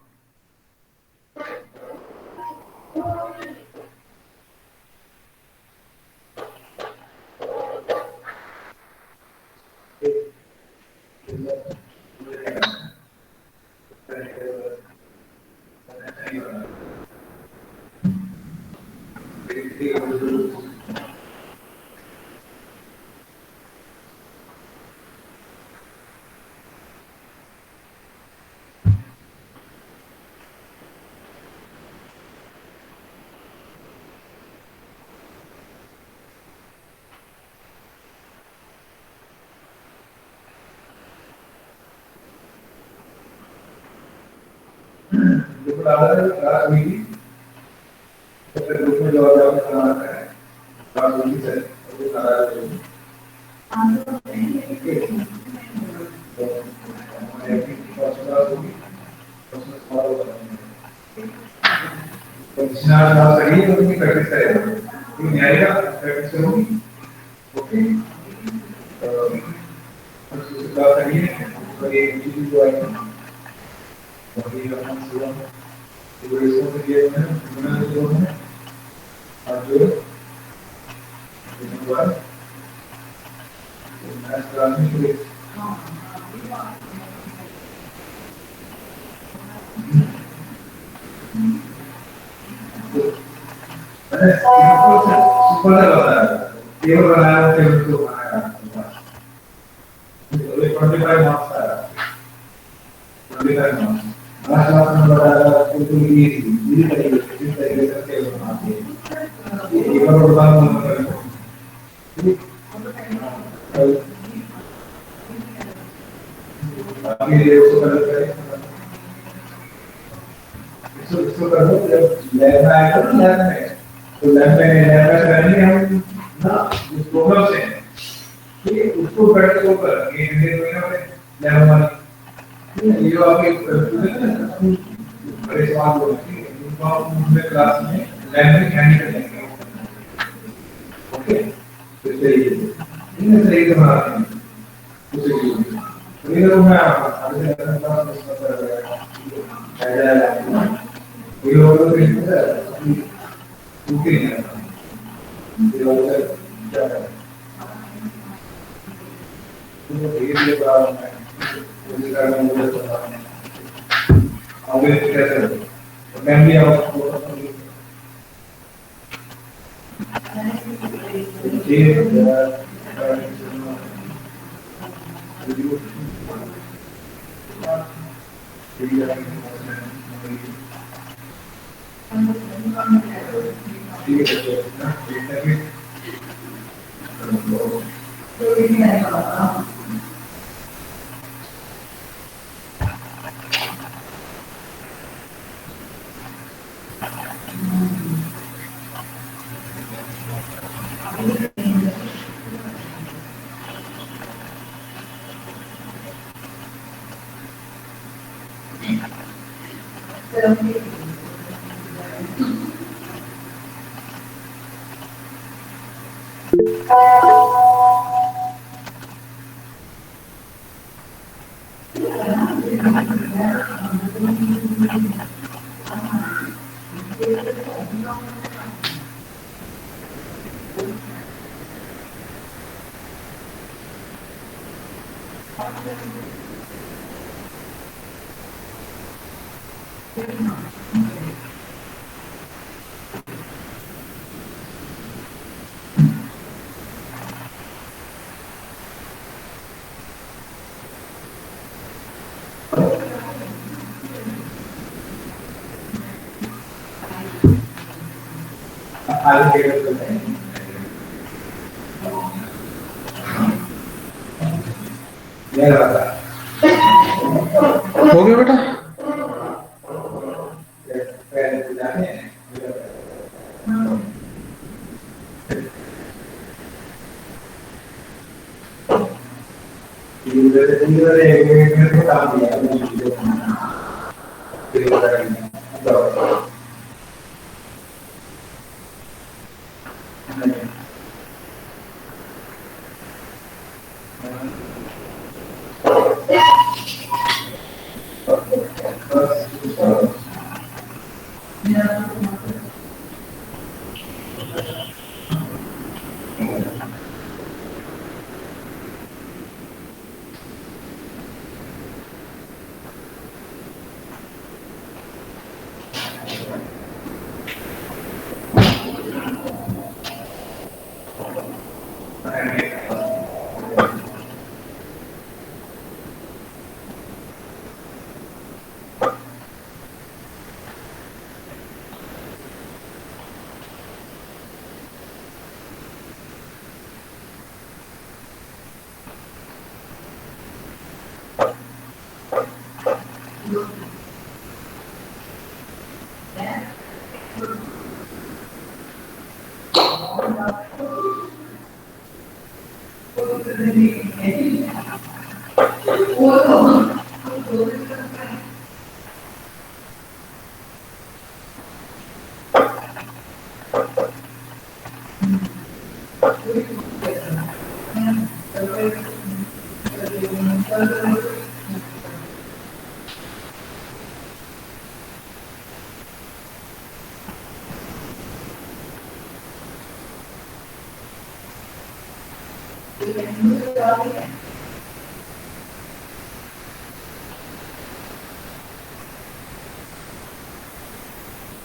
हो गया बेटा?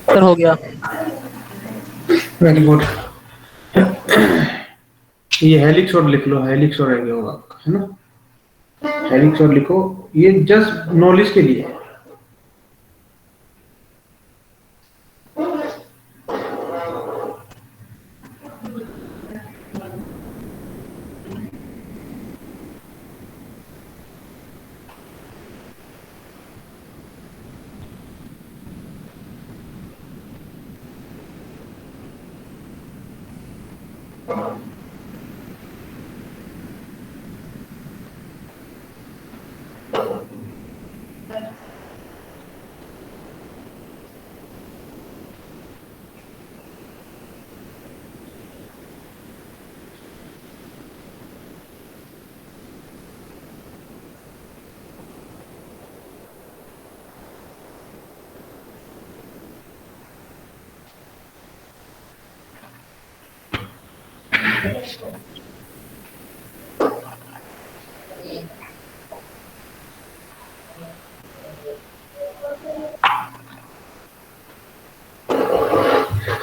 सर हो गया। Very good. ये हेलिक्स और लिख लो, हेलिक्स और आगे होगा आपका, है ना? हेलिक्स और लिखो, ये जस्ट नॉलेज के लिए है।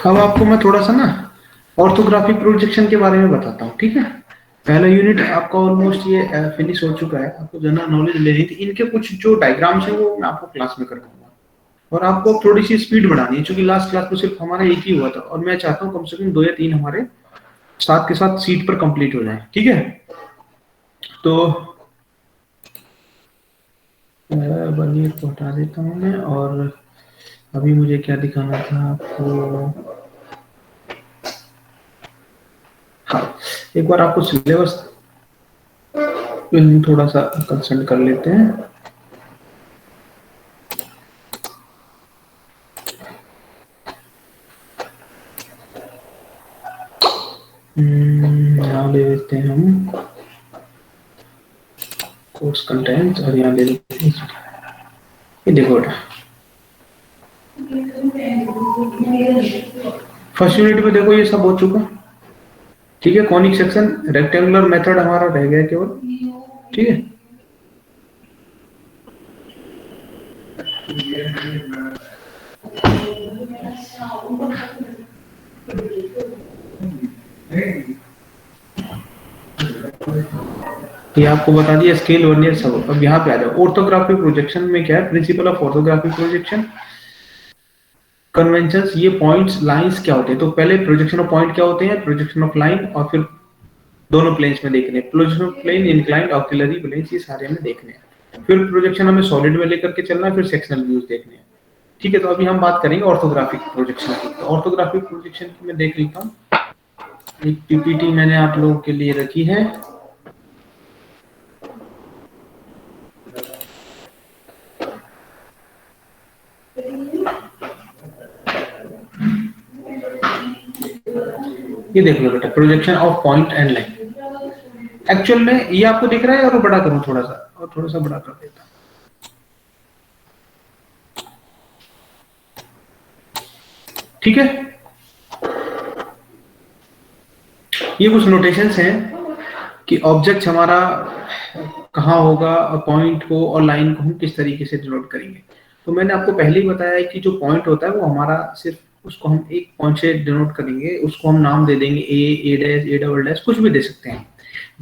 अब आपको मैं थोड़ा सा ना ऑर्थोग्राफिक प्रोजेक्शन के बारे में बताता हूँ, ठीक है? पहला यूनिट आपका ऑलमोस्ट ये फिनिश हो चुका है। आपको जनरल नॉलेज लेनी थी। इनके कुछ जो डायग्राम्स हैं वो मैं आपको क्लास में करवाऊंगा, और आपको थोड़ी सी स्पीड बढ़ानी है, क्योंकि लास्ट क्लास में सिर्फ हमारा एक ही हुआ था, और मैं चाहता हूँ कम से कम 2 या 3 हमारे साथ के साथ सीट पर कंप्लीट हो जाए, ठीक है? तो बनिए को हटा देता हूँ मैं, और अभी मुझे क्या दिखाना था आपको। हाँ, एक बार आपको सिलेबस थोड़ा सा कंसल्ट कर लेते हैं। यहाँ ले लेते हैं हम कोर्स कंटेंट, और यहाँ ले लेते हैं ये। देखो बेटा, फर्स्ट यूनिट में देखो ये सब हो चुका, ठीक है? कॉनिक सेक्शन, रेक्टेंगुलर मेथड हमारा रह गया केवल, ठीक है? ये आपको बता दिया स्केल, वर्नियर सब। अब यहाँ पे आ जाओ, ऑर्थोग्राफिक प्रोजेक्शन में क्या है? Principle of orthographic projection, conventions, ये पॉइंट्स, लाइंस क्या होते हैं? तो पहले प्रोजेक्शन ऑफ पॉइंट क्या होते हैं, प्रोजेक्शन ऑफ लाइन, और फिर दोनों प्लेन्स में देखने, projection of plane, inclined, auxiliary planes, ये सारे हमें देखने हैं। फिर प्रोजेक्शन हमें सॉलिड में लेकर के चलना है, फिर सेक्शनल व्यूज देखने हैं, ठीक है? तो अभी हम बात करेंगे ऑर्थोग्राफिक प्रोजेक्शन की। तो ऑर्थोग्राफिक प्रोजेक्शन की मैं देख लेता हूँ, एक पीपीटी मैंने आप लोगों के लिए रखी है। ये देख लो बेटा, projection of point and line. Actual में ये आपको दिख रहा है, और बड़ा करूं थोड़ा सा, और थोड़ा सा बड़ा कर देता हूं, ठीक है? ये कुछ नोटेशंस हैं कि ऑब्जेक्ट हमारा कहाँ होगा, और पॉइंट को और लाइन को हम किस तरीके से डिनोट करेंगे। तो मैंने आपको पहले ही बताया है कि जो पॉइंट होता है वो हमारा सिर्फ, उसको हम एक पॉइंट से डिनोट करेंगे, उसको हम नाम दे देंगे ए डैश, ए डबल डैश, कुछ भी दे सकते हैं।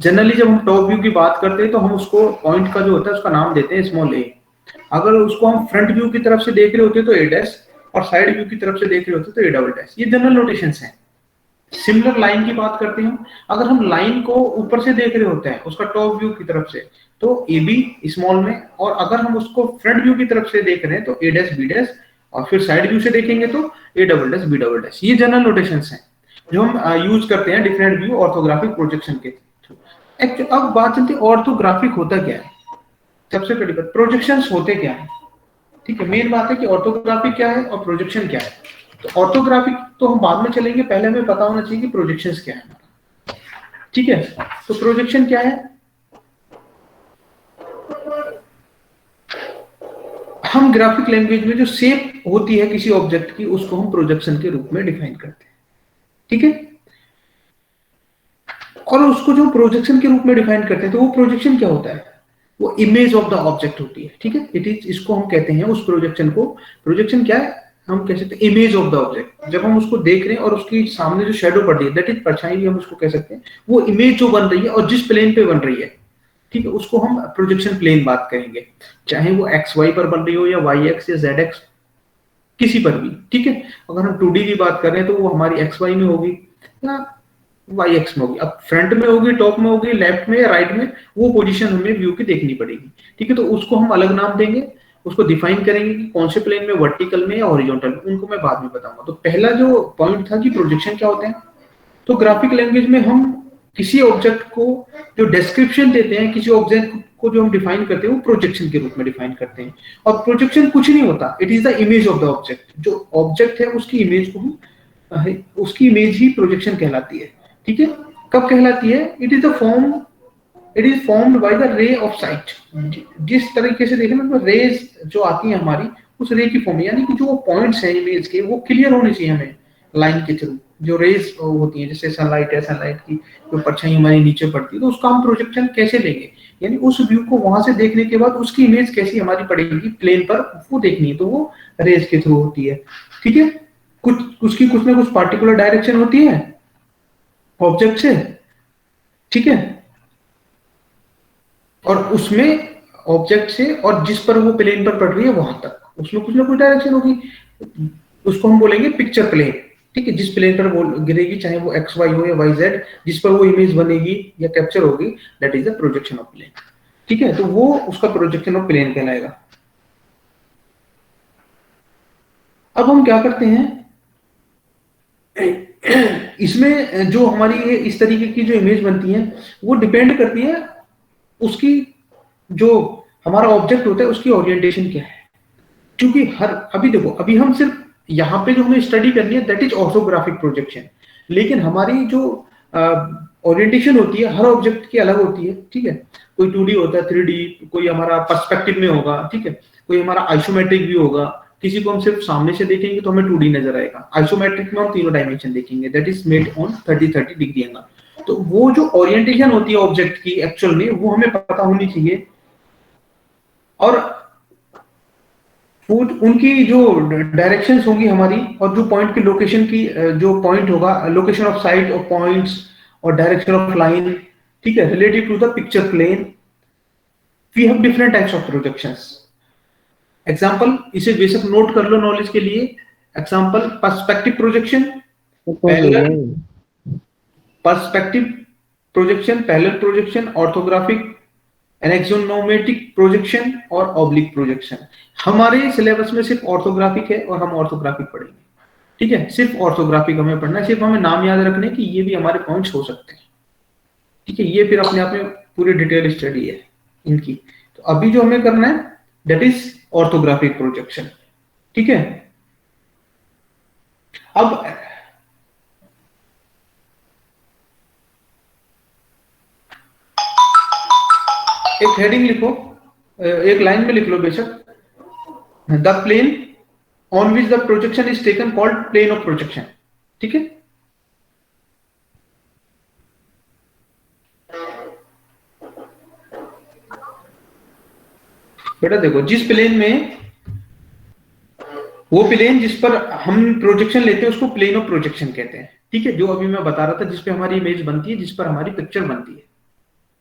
जनरली जब हम टॉप व्यू की बात करते हैं तो हम उसको पॉइंट का जो होता है उसका नाम देते हैं स्मॉल ए। अगर उसको हम फ्रंट व्यू की तरफ से देख रहे होते तो ए डैश, और साइड व्यू की तरफ से देख रहे होते तो ए डबल डैश। ये जनरल नोटेशंस हैं। सिमिलर लाइन की बात करते हैं, अगर हम लाइन को ऊपर से देख रहे होते हैं उसका टॉप व्यू की तरफ से, तो ए बी स्मॉल में, और अगर हम उसको फ्रंट व्यू की तरफ से देख रहे हैं तो ए डैश, बी डैश, और फिर साइड व्यू से देखेंगे तो A double dash, B double dash. ये जनरल नोटेशंस हैं जो हम यूज करते हैं डिफरेंट व्यू ऑर्थोग्राफिक प्रोजेक्शन के थ्रू। अब बात चलती है ऑर्थोग्राफिक होता क्या है। सबसे पहली बात, प्रोजेक्शंस होते क्या है, ठीक है? मेन बात है कि ऑर्थोग्राफिक क्या है और प्रोजेक्शन क्या है। तो ऑर्थोग्राफिक तो हम बाद में चलेंगे, पहले हमें पता होना चाहिए कि प्रोजेक्शंस क्या है हमारा, ठीक है? तो प्रोजेक्शन क्या है, हम ग्राफिक लैंग्वेज में जो शेप होती है किसी ऑब्जेक्ट की, उसको हम प्रोजेक्शन के रूप में डिफाइन करते हैं, ठीक है? और उसको जो प्रोजेक्शन के रूप में डिफाइन करते हैं, तो वो प्रोजेक्शन क्या होता है, वो इमेज ऑफ द ऑब्जेक्ट होती है, ठीक है। इट इज, इसको हम कहते हैं उस प्रोजेक्शन को, प्रोजेक्शन क्या है, हम कह सकते हैं इमेज ऑफ द ऑब्जेक्ट। जब हम उसको देख रहे हैं और उसकी सामने जो शेडो पड़ रही है, दैट इज परछाई भी हम उसको कह सकते हैं, वो इमेज जो बन रही है और जिस प्लेन पे बन रही है, ठीक है, उसको हम प्रोजेक्शन प्लेन बात करेंगे, चाहे वो एक्स वाई पर बन रही हो या वाई एक्स या जेड एक्स, किसी पर भी, ठीक है। अगर हम 2D की बात कर रहे हैं तो वो हमारी एक्स वाई में होगी या वाई एक्स में होगी। अब फ्रंट में होगी, टॉप में होगी, लेफ्ट में या राइट में, वो पोजीशन हमें व्यू की देखनी पड़ेगी, ठीक है। तो उसको हम अलग नाम देंगे, उसको डिफाइन करेंगे कि कौन से प्लेन में, वर्टिकल में या हॉरिजॉन्टल में, उनको मैं बाद में बताऊंगा। तो पहला जो पॉइंट था कि प्रोजेक्शन क्या होते हैं, तो ग्राफिक लैंग्वेज में हम किसी ऑब्जेक्ट को जो डिस्क्रिप्शन देते हैं, किसी ऑब्जेक्ट को जो हम डिफाइन करते हैं, वो प्रोजेक्शन के रूप में डिफाइन करते हैं। और प्रोजेक्शन कुछ नहीं होता, it is the image of the object. जो ऑब्जेक्ट है उसकी इमेज को हम, उसकी इमेज ही प्रोजेक्शन कहलाती है, ठीक है। कब कहलाती है, it is the form, it is formed by the ray of site. जिस तरीके से देखें ना, रेज जो आती है हमारी, उस रे की फॉर्म, यानी कि जो पॉइंट्स हैं इमेज के, वो क्लियर होने चाहिए हमें लाइन के थ्रू। जो रेज होती है, जैसे सनलाइट है, सनलाइट की जो परछाई हमारी नीचे पड़ती है, तो उसका हम प्रोजेक्शन कैसे लेंगे, यानी उस व्यू को वहां से देखने के बाद उसकी इमेज कैसी हमारी पड़ेगी प्लेन पर, वो देखनी है, तो वो रेज के थ्रू होती है, ठीक है। उसकी कुछ ना कुछ पार्टिकुलर डायरेक्शन होती है ऑब्जेक्ट से, ठीक है, और उसमें ऑब्जेक्ट से और जिस पर वो प्लेन पर पड़ रही है वहां तक, उसमें कुछ ना कुछ डायरेक्शन होगी, उसको हम बोलेंगे पिक्चर प्लेन, ठीक है। जिस प्लेन पर वो गिरेगी, चाहे वो एक्स वाई हो या वाई जेड, जिस पर वो इमेज बनेगी या कैप्चर होगी, that is the projection of plane, ठीक है। तो वो उसका प्रोजेक्शन ऑफ प्लेन कहलाएगा। अब हम क्या करते हैं, इसमें जो हमारी ये इस तरीके की जो इमेज बनती है, वो डिपेंड करती है उसकी, जो हमारा ऑब्जेक्ट होता है उसकी ओरिएंटेशन क्या है। क्योंकि अभी देखो, अभी हम सिर्फ यहाँ पे जो हमें स्टडी करनी है, दैट इज ऑर्थोग्राफिक प्रोजेक्शन, लेकिन हमारी जो ओरिएंटेशन होती है हर ऑब्जेक्ट की अलग होती है, ठीक है। कोई 2D होता है, 3D, कोई हमारा पर्सपेक्टिव में होगा, ठीक है, कोई हमारा आइसोमेट्रिक भी होगा, किसी को हम सिर्फ सामने से देखेंगे तो हमें 2D नजर आएगा। आइसोमेट्रिक में हम तीनों डायमेंशन देखेंगे, that is made on 30-30 degree angle. तो वो जो ओरिएंटेशन होती है ऑब्जेक्ट की एक्चुअल में, वो हमें पता होनी चाहिए। और उनकी जो डायरेक्शंस होंगी हमारी, और जो पॉइंट की लोकेशन की, जो पॉइंट होगा, location of sight of points और डायरेक्शन ऑफ लाइन, ठीक है, related to the picture plane, we have different types of projections. Example, इसे बेसिक नोट कर लो नॉलेज के लिए। Example, perspective projection, perspective projection, parallel projection, orthographic, axonometric projection और oblique projection. हमारे सिलेबस में सिर्फ ऑर्थोग्राफिक है और हम ऑर्थोग्राफिक पढ़ेंगे, ठीक है। सिर्फ ऑर्थोग्राफिक हमें पढ़ना है, सिर्फ हमें नाम याद रखने कि ये भी हमारे पॉइंट्स हो सकते हैं, ठीक है। ये फिर अपने आप में पूरी डिटेल स्टडी है इनकी। तो अभी जो हमें करना है, दैट इज ऑर्थोग्राफिक प्रोजेक्शन, ठीक है। अब एक हेडिंग लिखो, एक लाइन में लिख लो बेशक, the plane on which the projection is taken called plane of projection, ठीक है। बेटा देखो, जिस प्लेन में, वो प्लेन जिस पर हम प्रोजेक्शन लेते हैं उसको प्लेन ऑफ प्रोजेक्शन कहते हैं, ठीक है। जो अभी मैं बता रहा था, जिस पे हमारी इमेज बनती है, जिस पर हमारी पिक्चर बनती है,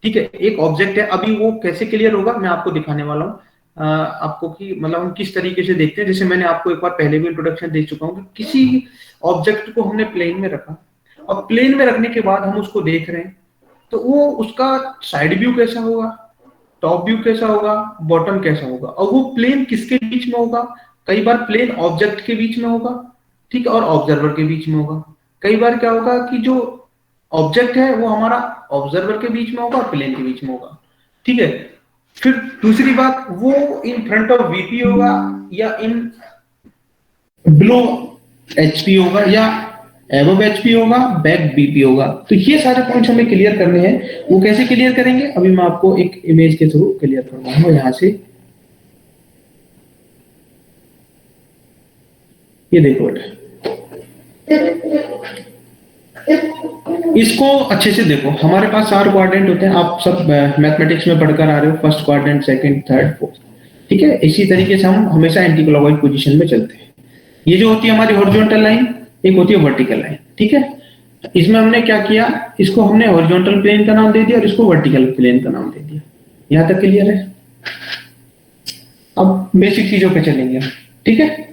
ठीक है। एक ऑब्जेक्ट है, अभी वो कैसे क्लियर होगा मैं आपको दिखाने वाला हूँ, आपको कि मतलब हम किस तरीके से देखते हैं। जैसे मैंने आपको एक बार पहले भी इंट्रोडक्शन दे चुका हूँ कि किसी ऑब्जेक्ट को हमने प्लेन में रखा, और प्लेन में रखने के बाद हम उसको देख रहे हैं, तो वो उसका साइड व्यू कैसा होगा, टॉप व्यू कैसा होगा, बॉटम कैसा होगा, और वो प्लेन किसके बीच में होगा। कई बार प्लेन ऑब्जेक्ट के बीच में होगा, ठीक है, और ऑब्जर्वर के बीच में होगा। कई बार क्या होगा कि जो ऑब्जेक्ट है वो हमारा ऑब्जर्वर के बीच में होगा और प्लेन के बीच में होगा, ठीक है। फिर दूसरी बात, वो इन फ्रंट ऑफ वीपी होगा या इन बिलो एचपी होगा या एबव एचपी होगा, बैक बीपी होगा। तो ये सारे पॉइंट्स हमें क्लियर करने हैं। वो कैसे क्लियर करेंगे, अभी मैं आपको एक इमेज के थ्रू क्लियर करवाऊंगा। यहां से ये देखो बेटा, इसको अच्छे से देखो, हमारे पास 4 क्वाड्रेंट होते हैं, आप सब मैथमेटिक्स में पढ़कर आ रहे हो, first quadrant, second, third, fourth, ठीक है। इसी तरीके से हम हमेशा एंटी क्लॉकवाइज पोजीशन में चलते हैं। ये जो होती है हमारी हॉरिजॉन्टल लाइन, एक होती है वर्टिकल लाइन, ठीक है। इसमें हमने क्या किया, इसको हमने हॉरिजॉन्टल प्लेन का नाम दे दिया और इसको वर्टिकल प्लेन का नाम दे दिया। यहां तक क्लियर है? अब बेसिक चीजों पे चलेंगे हम, ठीक है।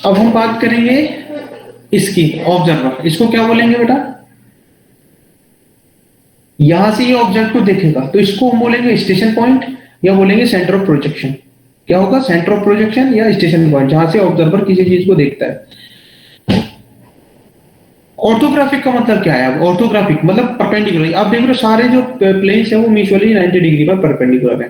अब हम बात करेंगे इसकी, ऑब्जर्वर। इसको क्या बोलेंगे बेटा? यहां से ये ऑब्जेक्ट को देखेगा तो इसको हम बोलेंगे स्टेशन पॉइंट या बोलेंगे सेंटर ऑफ प्रोजेक्शन। क्या होगा? सेंटर ऑफ प्रोजेक्शन या स्टेशन पॉइंट, जहां से ऑब्जर्वर किसी चीज को देखता है। ऑर्थोग्राफिक का मतलब क्या है? अब ऑर्थोग्राफिक मतलब परपेंडिकुलर। आप देख रहे हो सारे जो प्लेन्स है वो म्यूचुअली 90 डिग्री पर परपेंडिकुलर है।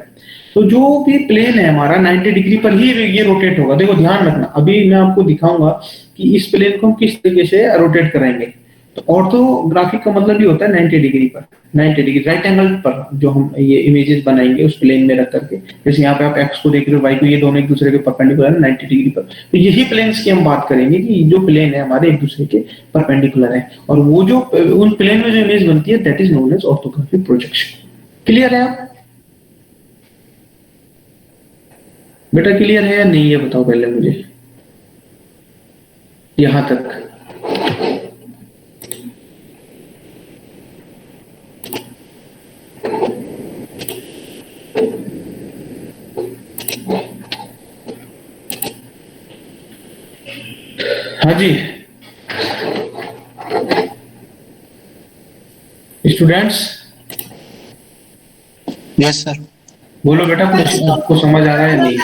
तो जो भी प्लेन है हमारा 90 डिग्री पर ही ये रोटेट होगा। देखो ध्यान रखना, अभी मैं आपको दिखाऊंगा कि इस प्लेन को हम किस तरीके से रोटेट कराएंगे। तो ऑर्थोग्राफिक का मतलब ये होता है 90 डिग्री पर, 90 डिग्री राइट एंगल पर जो हम ये इमेजेस बनाएंगे उस प्लेन में रख करके। जैसे यहाँ पे आप एक्स को देख रहे हो, वाई को, ये दोनों एक दूसरे के परपेंडिकुलर है 90 डिग्री पर। तो यही प्लेन्स की हम बात करेंगे कि जो प्लेन है हमारे एक दूसरे के परपेंडिकुलर है, और वो जो उन प्लेन में जो इमेज बनती है that is known as orthographic projection. Clear है आप बेटा? क्लियर है या नहीं ये बताओ पहले मुझे, यहां तक। हाँ जी स्टूडेंट्स, यस सर। बोलो बेटा, कुछ आपको समझ आ रहा है नहीं?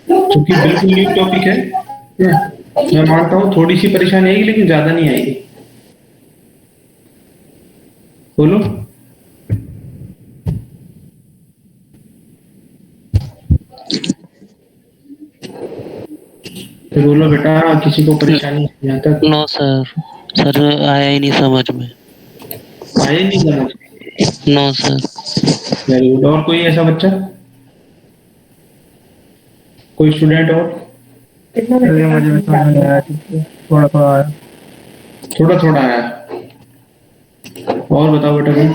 क्योंकि बिल्कुल न्यू टॉपिक है, मैं मानता हूँ थोड़ी सी परेशानी आएगी लेकिन ज्यादा नहीं आएगी। बोलो। तो बोलो बेटा, किसी को परेशानी यहाँ तक? नो सर, सर आया ही नहीं समझ में। आया नहीं समझ? No sir. Very good. और कोई ऐसा बच्चा, कोई स्टूडेंट और? मुझे समझ नहीं आया, थोड़ा थोड़ा आया। थोड़ा थोड़ा आया। और बताओ बेटा भाई।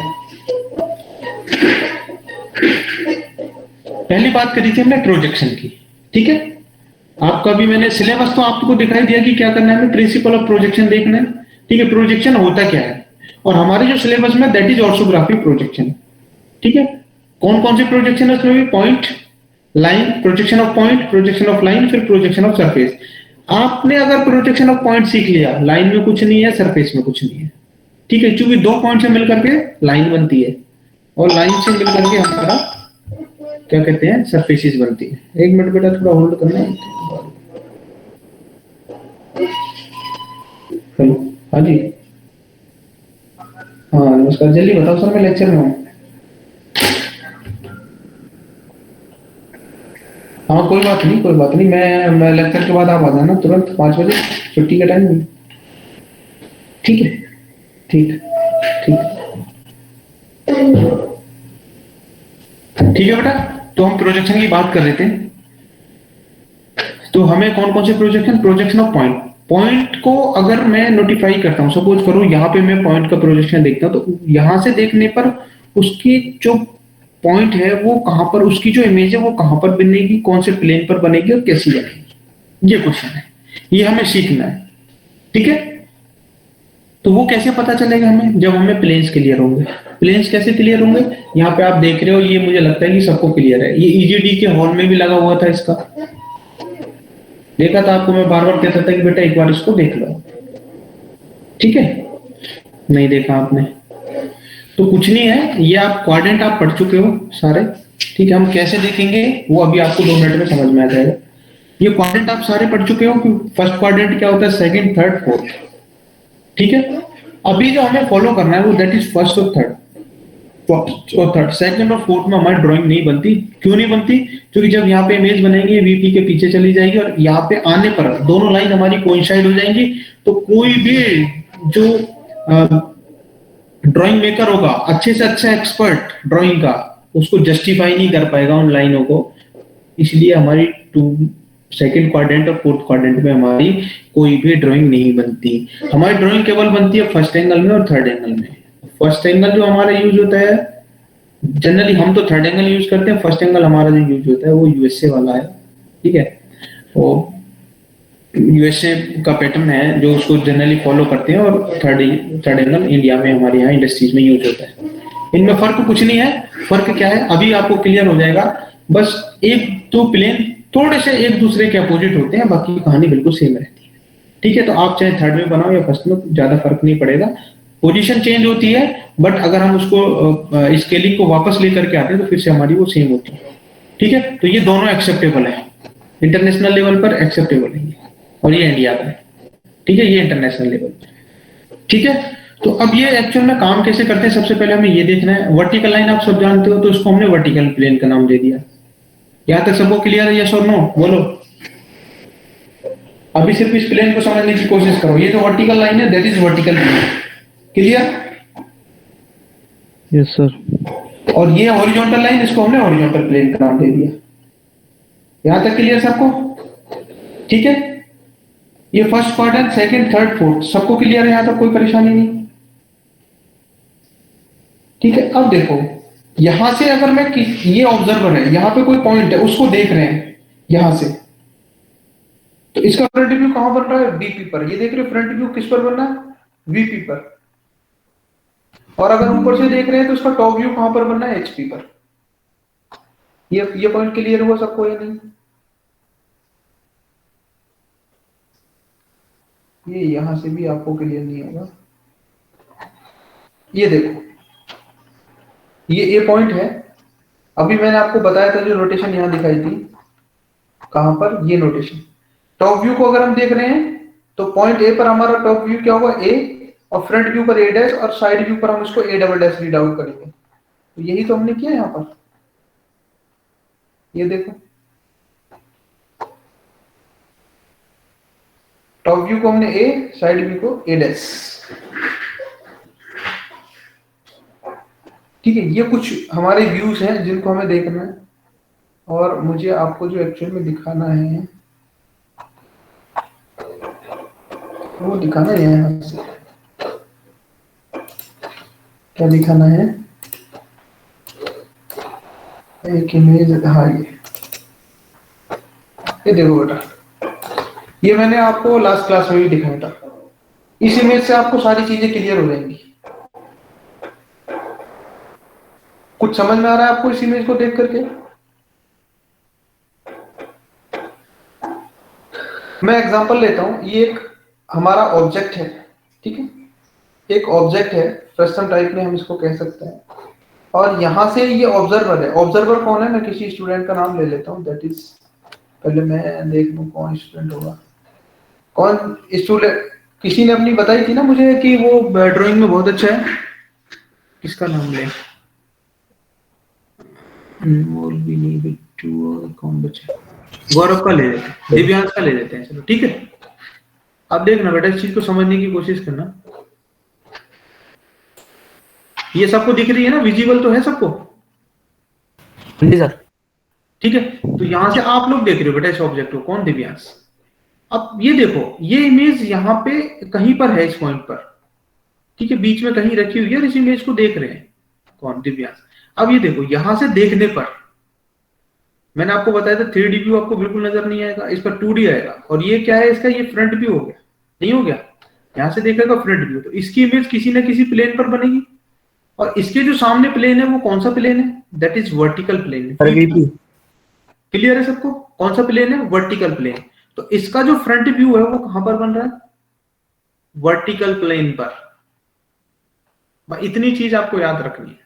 पहली बात करी थी हमने प्रोजेक्शन की, ठीक है। आपका भी मैंने सिलेबस तो आपको दिखाई दिया कि क्या करना है, प्रिंसिपल ऑफ प्रोजेक्शन देखना है, ठीक है। प्रोजेक्शन होता क्या है, और हमारे जो सिलेबस में दैट इज ऑर्थोग्राफिक प्रोजेक्शन, ठीक है। कौन कौन से प्रोजेक्शन है उसमें भी? Point, line, projection of point, projection of line, फिर प्रोजेक्शन ऑफ सरफेस। आपने अगर प्रोजेक्शन ऑफ पॉइंट सीख लिया, लाइन में कुछ नहीं है, सरफेस में कुछ नहीं है, ठीक है। क्योंकि 2 पॉइंट से मिलकर के लाइन बनती है और लाइन से मिलकर के हमारा क्या कहते हैं, सरफेसेस बनती है। 1 मिनट बेटा, थोड़ा होल्ड करना है। हेलो, हाँ जी, हाँ नमस्कार, जल्दी बताओ सर, मैं लेक्चर में हूँ। हाँ कोई बात नहीं, कोई बात नहीं, मैं लेक्चर के बाद आप आ जाना तुरंत 5 बजे, छुट्टी का टाइम नहीं, ठीक है? ठीक ठीक है बेटा। तो हम प्रोजेक्शन की बात कर रहे थे। तो हमें कौन कौन से प्रोजेक्शन ऑफ पॉइंट को अगर मैं नोटिफाई करता हूं, सपोज करो यहाँ पे मैं पॉइंट का प्रोजेक्शन देखता हूं, तो यहां से देखने पर उसकी जो पॉइंट है वो कहां पर, उसकी जो इमेज है वो कहां पर बनेगी, कौन से प्लेन पर बनेगी और कैसी बनेगी, ये क्वेश्चन है, ये हमें सीखना है, ठीक है। तो वो कैसे पता चलेगा हमें? जब हमें प्लेन्स क्लियर होंगे। प्लेन्स कैसे क्लियर होंगे? यहाँ पे आप देख रहे हो, ये मुझे लगता है कि सबको क्लियर है। ये ईजीडी के हॉल में भी लगा हुआ था, इसका देखा था आपको, मैं बार बार कहता था कि बेटा एक बार इसको देख लो, ठीक है। नहीं देखा आपने तो कुछ नहीं है, ये आप क्वाड्रेंट आप पढ़ चुके हो सारे, ठीक है। हम कैसे देखेंगे वो अभी आपको 2 मिनट में समझ में आ जाएगा। ये क्वाड्रेंट आप सारे पढ़ चुके हो कि फर्स्ट क्वाड्रेंट क्या होता है, सेकंड, थर्ड, फोर्थ, ठीक है। अभी जो हमें फॉलो करना है वो दैट इज फर्स्ट और थर्ड, सेकंड और फोर्थ में हमारी ड्राइंग नहीं बनती। क्यों नहीं बनती? क्योंकि जब यहाँ पे इमेज बनेंगे वीपी के पीछे चली जाएगी और यहाँ पे आने पर दोनों लाइन हमारी कोइंसाइड हो जाएंगी, तो कोई भी जो ड्राइंग मेकर होगा, अच्छे से अच्छा एक्सपर्ट ड्राइंग का, उसको जस्टिफाई नहीं कर पाएगा उन लाइनों को। इसलिए हमारी सेकंड क्वाड्रेंट और फोर्थ क्वाड्रेंट में हमारी कोई भी ड्राइंग नहीं बनती। हमारी ड्राइंग केवल बनती है फर्स्ट एंगल में और थर्ड एंगल में। फर्स्ट एंगल जो हमारा यूज होता है, जनरली हम तो थर्ड एंगल यूज करते हैं, फर्स्ट एंगल हमारा जो यूज होता है वो यूएसए वाला है, ठीक है। वो यूएसए का पैटर्न है जो उसको जनरली फॉलो करते हैं, और थर्ड एंगल इंडिया में हमारे यहाँ इंडस्ट्रीज में यूज होता है। इनमें फर्क कुछ नहीं है। फर्क क्या है अभी आपको क्लियर हो जाएगा। बस एक दो प्लेन थोड़े से एक दूसरे के अपोजिट होते हैं, बाकी कहानी बिल्कुल सेम रहती है, ठीक है। तो आप चाहे थर्ड में बनाओ या फर्स्ट में, ज्यादा फर्क नहीं पड़ेगा। पोजीशन चेंज होती है, बट अगर हम उसको स्केलिंग को वापस लेकर के आते हैं तो फिर से हमारी वो सेम होती है, ठीक है। तो ये दोनों एक्सेप्टेबल है, इंटरनेशनल लेवल पर एक्सेप्टेबल है, और ये इंडिया का है, ठीक है। ये इंटरनेशनल लेवल पर, ठीक है। तो अब ये एक्चुअल में काम कैसे करते हैं, सबसे पहले हमें ये देखना है। वर्टिकल लाइन आप सब जानते हो, तो उसको हमने वर्टिकल प्लेन का नाम दे दिया। यहाँ तक सबको क्लियर है, यस और नो बोलो। अभी सिर्फ इस प्लेन को समझने की कोशिश करो। ये जो वर्टिकल लाइन है that is vertical plane, clear? Yes sir. और ये हॉरिजॉन्टल लाइन, इसको हमने हॉरिजॉन्टल प्लेन का नाम दे दिया। यहाँ तक क्लियर सबको, ठीक है। ये first quadrant, second, third, fourth सबको क्लियर है, यहाँ तक कोई परेशानी नहीं, ठीक है। अब देखो यहां से अगर मैं ये ऑब्जर्वर है, यहाँ पे कोई पॉइंट है उसको देख रहे हैं यहां से, तो इसका फ्रंट व्यू कहां बन रहा है, बीपी पर। ये देख रहे हो फ्रंट व्यू किस पर बन रहा है, वीपी पर। और अगर ऊपर से देख रहे हैं तो उसका टॉप व्यू कहां पर बन रहा है, एचपी पर। ये पॉइंट क्लियर हुआ सबको या नहीं? ये यहां से भी आपको क्लियर नहीं होगा। ये देखो ये ए पॉइंट है। अभी मैंने आपको बताया था जो रोटेशन यहां दिखाई थी, कहां पर, ये रोटेशन। टॉप व्यू को अगर हम देख रहे हैं तो पॉइंट ए पर हमारा टॉप व्यू क्या होगा, ए, और फ्रंट व्यू पर ए डैश, और साइड व्यू पर हम इसको ए डबल डैश रीड आउट करेंगे। तो यही तो हमने किया यहां पर। ये देखो टॉप व्यू को हमने ए, साइड व्यू को ए डैश, ठीक है। ये कुछ हमारे व्यूज हैं जिनको हमें देखना है, और मुझे आपको जो एक्चुअल में दिखाना है वो दिखाना है। यहाँ से क्या दिखाना है, एक इमेज, हाँ ये देखो बेटा, ये मैंने आपको लास्ट क्लास में भी दिखाया था। इस इमेज से आपको सारी चीजें क्लियर हो जाएंगी। कुछ समझ में आ रहा है आपको इस इमेज को देख करके? मैं एग्जांपल लेता हूं। ये एक हमारा ऑब्जेक्ट है, ठीक है। एक ऑब्जेक्ट है, फ्रस्टम टाइप में हम इसको कह सकते हैं। और यहां से ये ऑब्जर्वर है। ऑब्जर्वर कौन है, मैं किसी स्टूडेंट का नाम ले लेता हूं, दैट इज, पहले मैं देख लूं कौन स्टूडेंट होगा। कौन स्टूडेंट, किसी ने अपनी बताई थी ना मुझे कि वो ड्राइंग में बहुत अच्छा है, किसका नाम ले, भी नहीं बिट्टू, और कौन बचा, गौरव का ले लेते हैं, दिव्यांश का ले लेते हैं, चलो ठीक है। अब देखना बेटा, इस चीज को समझने की कोशिश करना। ये सबको दिख रही है ना, विजिबल तो है सबको? जी सर। ठीक है, तो यहां से आप लोग देख रहे हो बेटा इस ऑब्जेक्ट को, कौन, दिव्यांश। अब ये देखो, ये इमेज यहाँ पे कहीं पर है, इस पॉइंट पर, ठीक है, बीच में कहीं रखी हुई है, और इस इमेज को देख रहे हैं कौन, दिव्यांश। अब ये देखो, यहां से देखने पर मैंने आपको बताया था 3D व्यू आपको बिल्कुल नजर नहीं आएगा, इस पर 2D आएगा। और ये क्या है इसका, ये फ्रंट व्यू हो गया, नहीं हो गया? यहां से देखेगा फ्रंट व्यू, तो इसकी इमेज किसी न किसी प्लेन पर बनेगी। और इसके जो सामने प्लेन है वो कौन सा प्लेन है, दैट इज वर्टिकल प्लेन। क्लियर है सबको, कौन सा प्लेन है, वर्टिकल प्लेन। तो इसका जो फ्रंट व्यू है वो कहां पर बन रहा है, वर्टिकल प्लेन पर। इतनी चीज आपको याद रखनी है।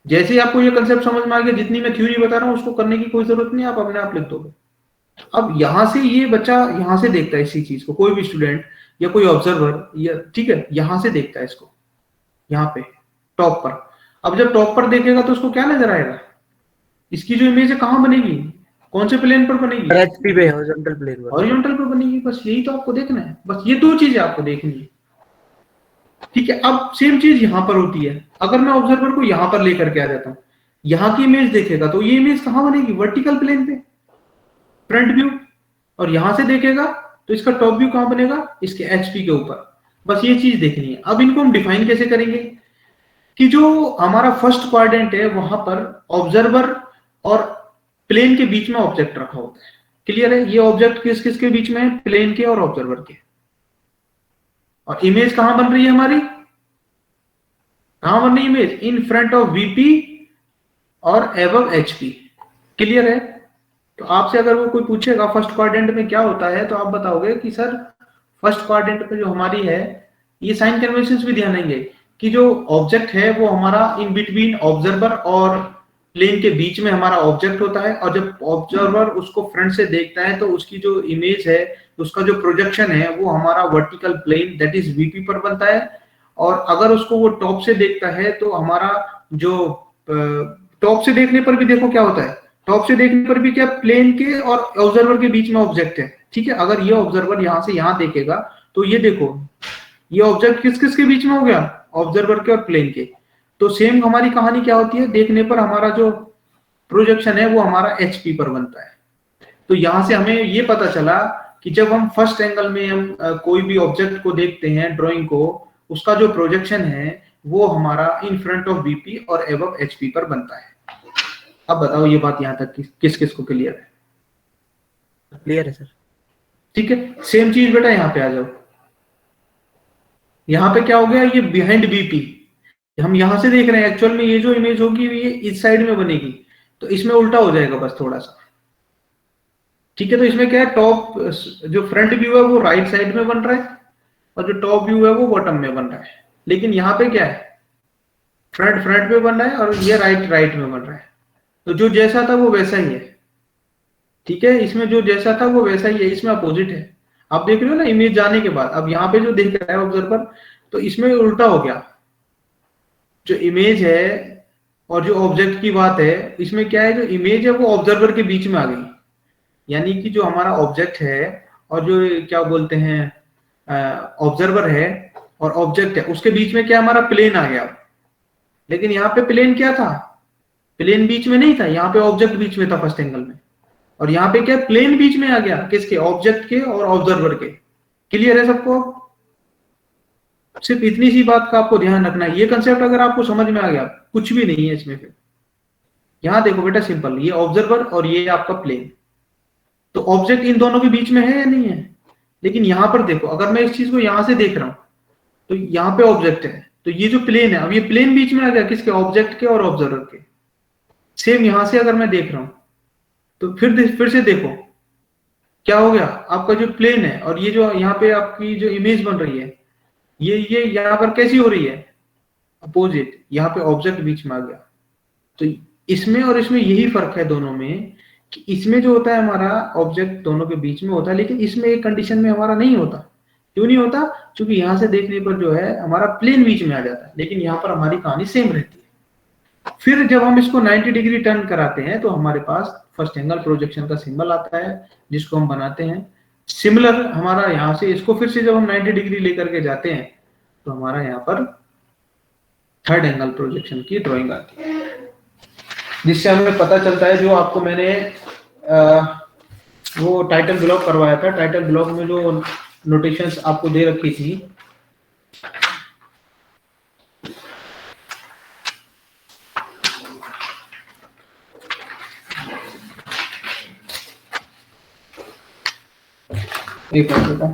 जैसे ही आपको ये कंसेप्ट समझ में आ गया, जितनी मैं थ्योरी बता रहा हूं उसको करने की कोई जरूरत नहीं, आप अपने आप लिख दोगे। अब यहां से ये बच्चा यहां से देखता है इसी चीज को, कोई भी स्टूडेंट या कोई ऑब्जर्वर, या ठीक है, यहां से देखता है इसको, यहाँ पे टॉप पर। अब जब टॉप पर देखेगा तो उसको क्या नजर आएगा, इसकी जो इमेज है कहां बनेगी, कौन से प्लेन पर बनेगी, एचपी पे, हॉरिजॉन्टल प्लेन पर, हॉरिजॉन्टल पर बनेगी। बस यही तो आपको देखना है, बस ये दो चीजें आपको देखनी है, ठीक है। अब सेम चीज यहां पर होती है। अगर मैं ऑब्जर्वर को यहां पर लेकर के आ जाता हूं, यहां की इमेज देखेगा तो ये इमेज कहां बनेगी, वर्टिकल प्लेन पे, फ्रंट व्यू। और यहां से देखेगा तो इसका टॉप व्यू कहां बनेगा, इसके एचपी के ऊपर। बस ये चीज देखनी है। अब इनको हम डिफाइन कैसे करेंगे कि जो हमारा फर्स्ट क्वाड्रेंट है वहां पर ऑब्जर्वर और प्लेन के बीच में ऑब्जेक्ट रखा होता है। क्लियर है? ये ऑब्जेक्ट किस किस के बीच में है, प्लेन के और ऑब्जर्वर के। और इमेज कहां बन रही है हमारी, कहां बन रही है image, in front of VP और एबव एचपी। क्लियर है? तो आपसे अगर वो कोई पूछेगा फर्स्ट क्वाड्रेंट में क्या होता है, तो आप बताओगे कि सर फर्स्ट क्वाड्रेंट में जो हमारी है, ये साइन कन्वेंशंस भी ध्यान देंगे कि जो ऑब्जेक्ट है वो हमारा इन बिटवीन ऑब्जर्वर और प्लेन के बीच में हमारा ऑब्जेक्ट होता है। और जब ऑब्जर्वर उसको फ्रंट से देखता है तो उसकी जो इमेज है, उसका जो प्रोजेक्शन है वो हमारा vertical plane that is VP पर बनता है। और अगर उसको वो टॉप से देखता है तो हमारा जो टॉप से देखने पर भी देखो क्या होता है, टॉप से देखने पर भी क्या, प्लेन के और ऑब्जर्वर के बीच में ऑब्जेक्ट है। ठीक है? अगर ये ऑब्जर्वर यहां से यहां देखेगा तो ये देखो ये ऑब्जेक्ट किस किस के बीच में हो गया, ऑब्जर्वर के और प्लेन के। तो सेम हमारी कहानी क्या होती है, देखने पर हमारा जो प्रोजेक्शन है वो हमारा एचपी पर बनता है। तो यहां से हमें ये पता चला कि जब हम फर्स्ट एंगल में हम कोई भी ऑब्जेक्ट को देखते हैं, ड्राइंग को, उसका जो प्रोजेक्शन है वो हमारा इन फ्रंट ऑफ बीपी और एबव एचपी पर बनता है। अब बताओ ये बात यहां तक किस किस को क्लियर है? क्लियर है सर। ठीक है, सेम चीज बेटा यहाँ पे आ जाओ। यहाँ पे क्या हो गया, ये बिहाइंड बीपी हम यहां से देख रहे हैं, एक्चुअल में ये जो इमेज होगी ये इस साइड में बनेगी, तो इसमें उल्टा हो जाएगा बस थोड़ा सा। ठीक है? तो इसमें क्या है, टॉप जो फ्रंट व्यू है वो राइट साइड में बन रहा है और जो टॉप व्यू है वो बॉटम में बन रहा है। लेकिन यहाँ पे क्या है, फ्रंट फ्रंट में बन रहा है और ये राइट राइट में बन रहा है। तो जो जैसा था वो वैसा ही है। ठीक है? इसमें जो जैसा था वो वैसा ही है, इसमें अपोजिट है। आप देख रहे हो ना इमेज जाने के बाद, अब यहाँ पे जो देख रहा है ऑब्जर्वर, तो इसमें उल्टा हो गया। जो इमेज है और जो ऑब्जेक्ट की बात है, इसमें क्या है, जो इमेज है वो ऑब्जर्वर के बीच में आ गई। यानी कि जो हमारा ऑब्जेक्ट है और जो क्या बोलते हैं ऑब्जर्वर है और ऑब्जेक्ट है, उसके बीच में क्या हमारा प्लेन आ गया। लेकिन यहाँ पे प्लेन क्या था, प्लेन बीच में नहीं था, यहाँ पे ऑब्जेक्ट बीच में था फर्स्ट एंगल में। और यहाँ पे क्या, प्लेन बीच में आ गया, किसके, ऑब्जेक्ट के और ऑब्जर्वर के। क्लियर है सबको? सिर्फ इतनी सी बात का आपको ध्यान रखना है। ये कंसेप्ट अगर आपको समझ में आ गया, कुछ भी नहीं है इसमें। फिर यहां देखो बेटा, सिंपल, ये ऑब्जर्वर और ये आपका प्लेन, तो ऑब्जेक्ट इन दोनों के बीच में है या नहीं है। लेकिन यहां पर देखो, अगर मैं इस चीज को यहां से देख रहा हूं तो यहाँ पे ऑब्जेक्ट है, तो ये जो प्लेन है, अब ये प्लेन बीच में आ गया, किसके, ऑब्जेक्ट के और ऑब्जर्वर के। सेम यहां से अगर मैं देख रहा हूं तो फिर से देखो क्या हो गया, आपका जो प्लेन है और ये जो यहाँ पे आपकी जो इमेज बन रही है, ये यहाँ पर कैसी हो रही है, अपोजिट। यहाँ पे ऑब्जेक्ट बीच में आ गया। तो इसमें और इसमें यही फर्क है दोनों में, कि इसमें जो होता है हमारा ऑब्जेक्ट दोनों के बीच में होता है, लेकिन इसमें एक कंडीशन में हमारा नहीं होता। क्यों नहीं होता? क्योंकि यहाँ से देखने पर जो है हमारा प्लेन बीच में आ जाता है, लेकिन यहाँ पर हमारी कहानी सेम रहती है। फिर जब हम इसको 90 डिग्री टर्न कराते हैं तो हमारे पास फर्स्ट एंगल प्रोजेक्शन का सिंबल आता है, जिसको हम बनाते हैं। सिमिलर हमारा यहाँ से इसको फिर से जब हम 90 डिग्री लेकर के जाते हैं तो हमारा यहाँ पर थर्ड एंगल प्रोजेक्शन की ड्राइंग आती है, जिससे हमें पता चलता है, जो आपको मैंने वो टाइटल ब्लॉक करवाया था, टाइटल ब्लॉक में जो नोटेशंस आपको दे रखी थी, एक बेटा,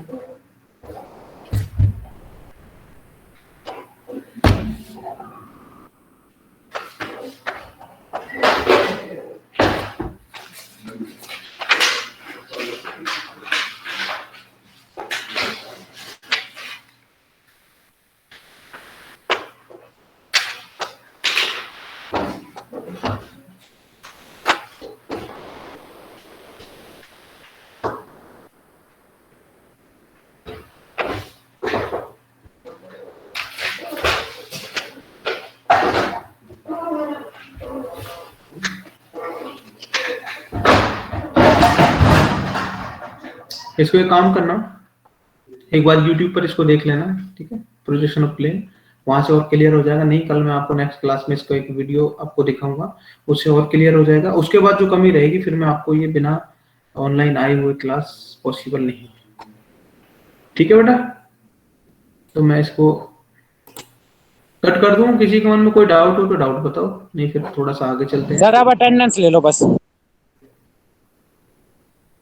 इसको एक काम करना, एक बार YouTube पर इसको देख लेना, ठीक है, प्रोजेक्शन ऑफ प्लेन, वहां से और क्लियर हो जाएगा। नहीं, कल मैं आपको नेक्स्ट क्लास में इसको एक वीडियो आपको दिखाऊंगा, उससे और क्लियर हो जाएगा। उसके बाद जो कमी रहेगी फिर मैं आपको ये बिना ऑनलाइन आई हुई क्लास पॉसिबल नहीं। ठीक है बेटा, तो मैं इसको कट कर दूं। किसी के मन में कोई डाउट हो तो डाउट बताओ, नहीं फिर थोड़ा सा आगे चलते हैं। सर आप अटेंडेंस ले लो बस।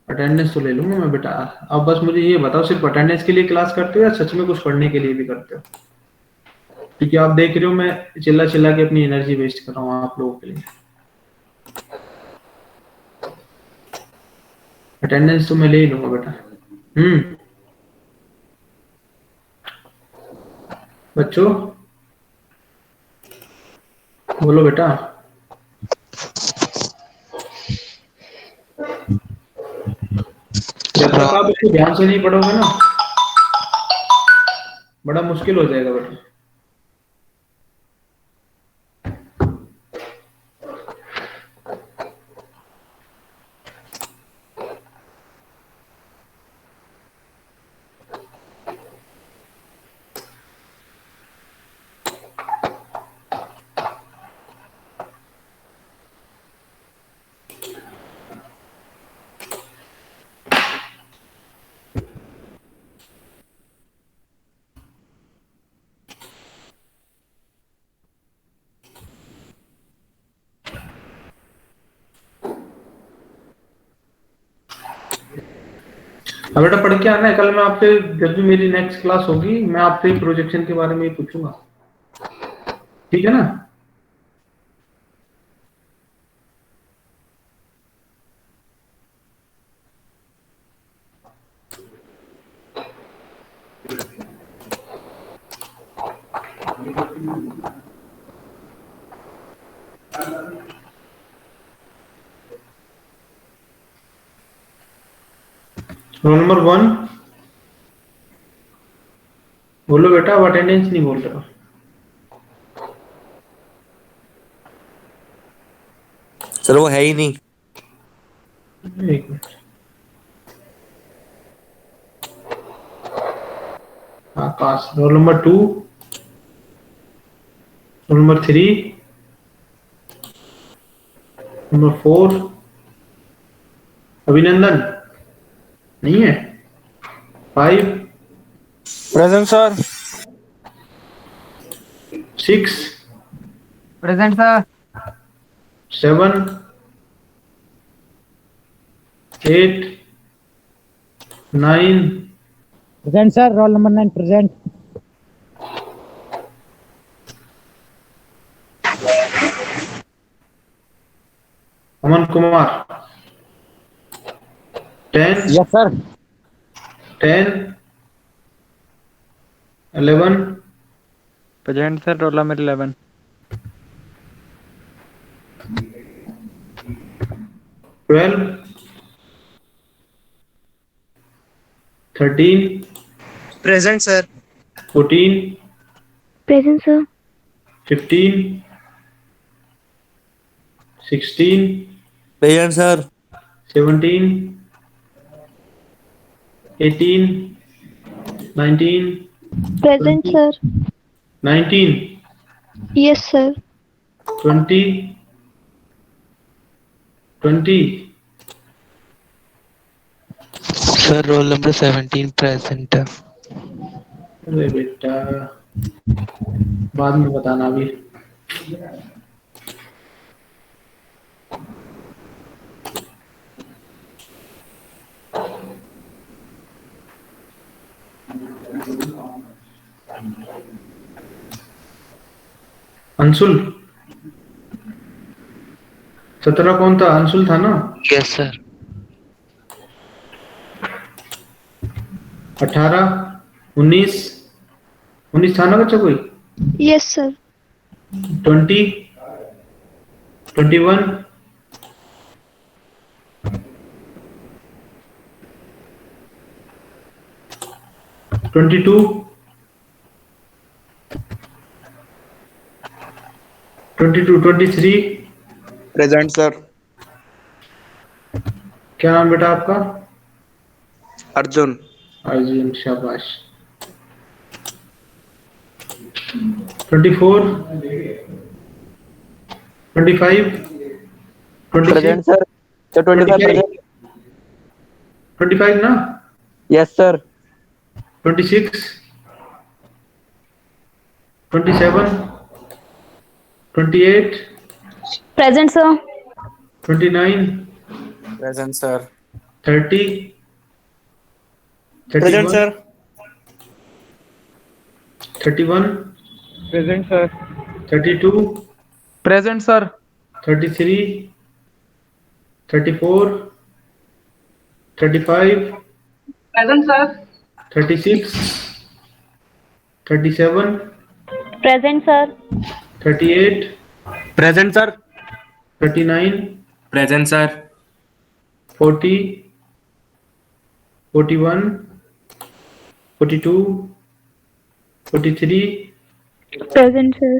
अटेंडेंस तो ले लूंगा मैं बेटा, अब बस मुझे ये बताओ सिर्फ अटेंडेंस के लिए क्लास करते हो या सच में कुछ पढ़ने के लिए भी करते हो? क्योंकि आप देख रहे हो मैं चिल्ला चिल्ला के अपनी एनर्जी वेस्ट कर रहा हूँ आप लोगों के लिए। अटेंडेंस तो मैं ले ही लूंगा बेटा। बच्चों बोलो बेटा। जब तक आप इसको ध्यान से नहीं पढ़ोगे ना बड़ा मुश्किल हो जाएगा बेटा। अब बेटा पढ़ के आना है। कल मैं आपसे जब भी मेरी नेक्स्ट क्लास होगी मैं आपसे प्रोजेक्शन के बारे में ही पूछूंगा, ठीक है ना? रोल नंबर 1 बोलो बेटा, अब अटेंडेंस नहीं बोल रहा। सर वो है ही नहीं। एक minute, Akash. Roll number 2, roll number 3, number 4 Abhinandan नहीं है। 5 present sir. 6 present sir. 7 8 9 present sir. Roll number 9 present. Aman Kumar 10 yes sir. 10 11 present sir. Roll number 11। 12 13 present sir. 14 present sir. 15 16 present sir. 17 18 19 present sir. 19 yes sir. 20 20 sir roll number 17 present है। अरे बेटा बाद में बताना अभी। अंशुल 17 कौन था? अंशुल था ना? Yes sir. 18 19 19 था ना बच्चा कोई? Yes sir. 20 21 22 22 23 present sir. क्या नाम बेटा आपका? अर्जुन। अर्जुन, शाबाश। 24 25 प्रेजेंट 26 सर। 25 प्रेजेंट। 25 ना? Yes, sir. 26, 27, 28, Present, sir. 29, Present, sir. 30, 31, Present, sir. 31, Present, sir. 32, Present, sir. 33, 34, 35, Present, sir. 36, 37, Present, sir. 38, Present, sir. 39, Present, sir. 40, 41, 42, 43, Present, sir.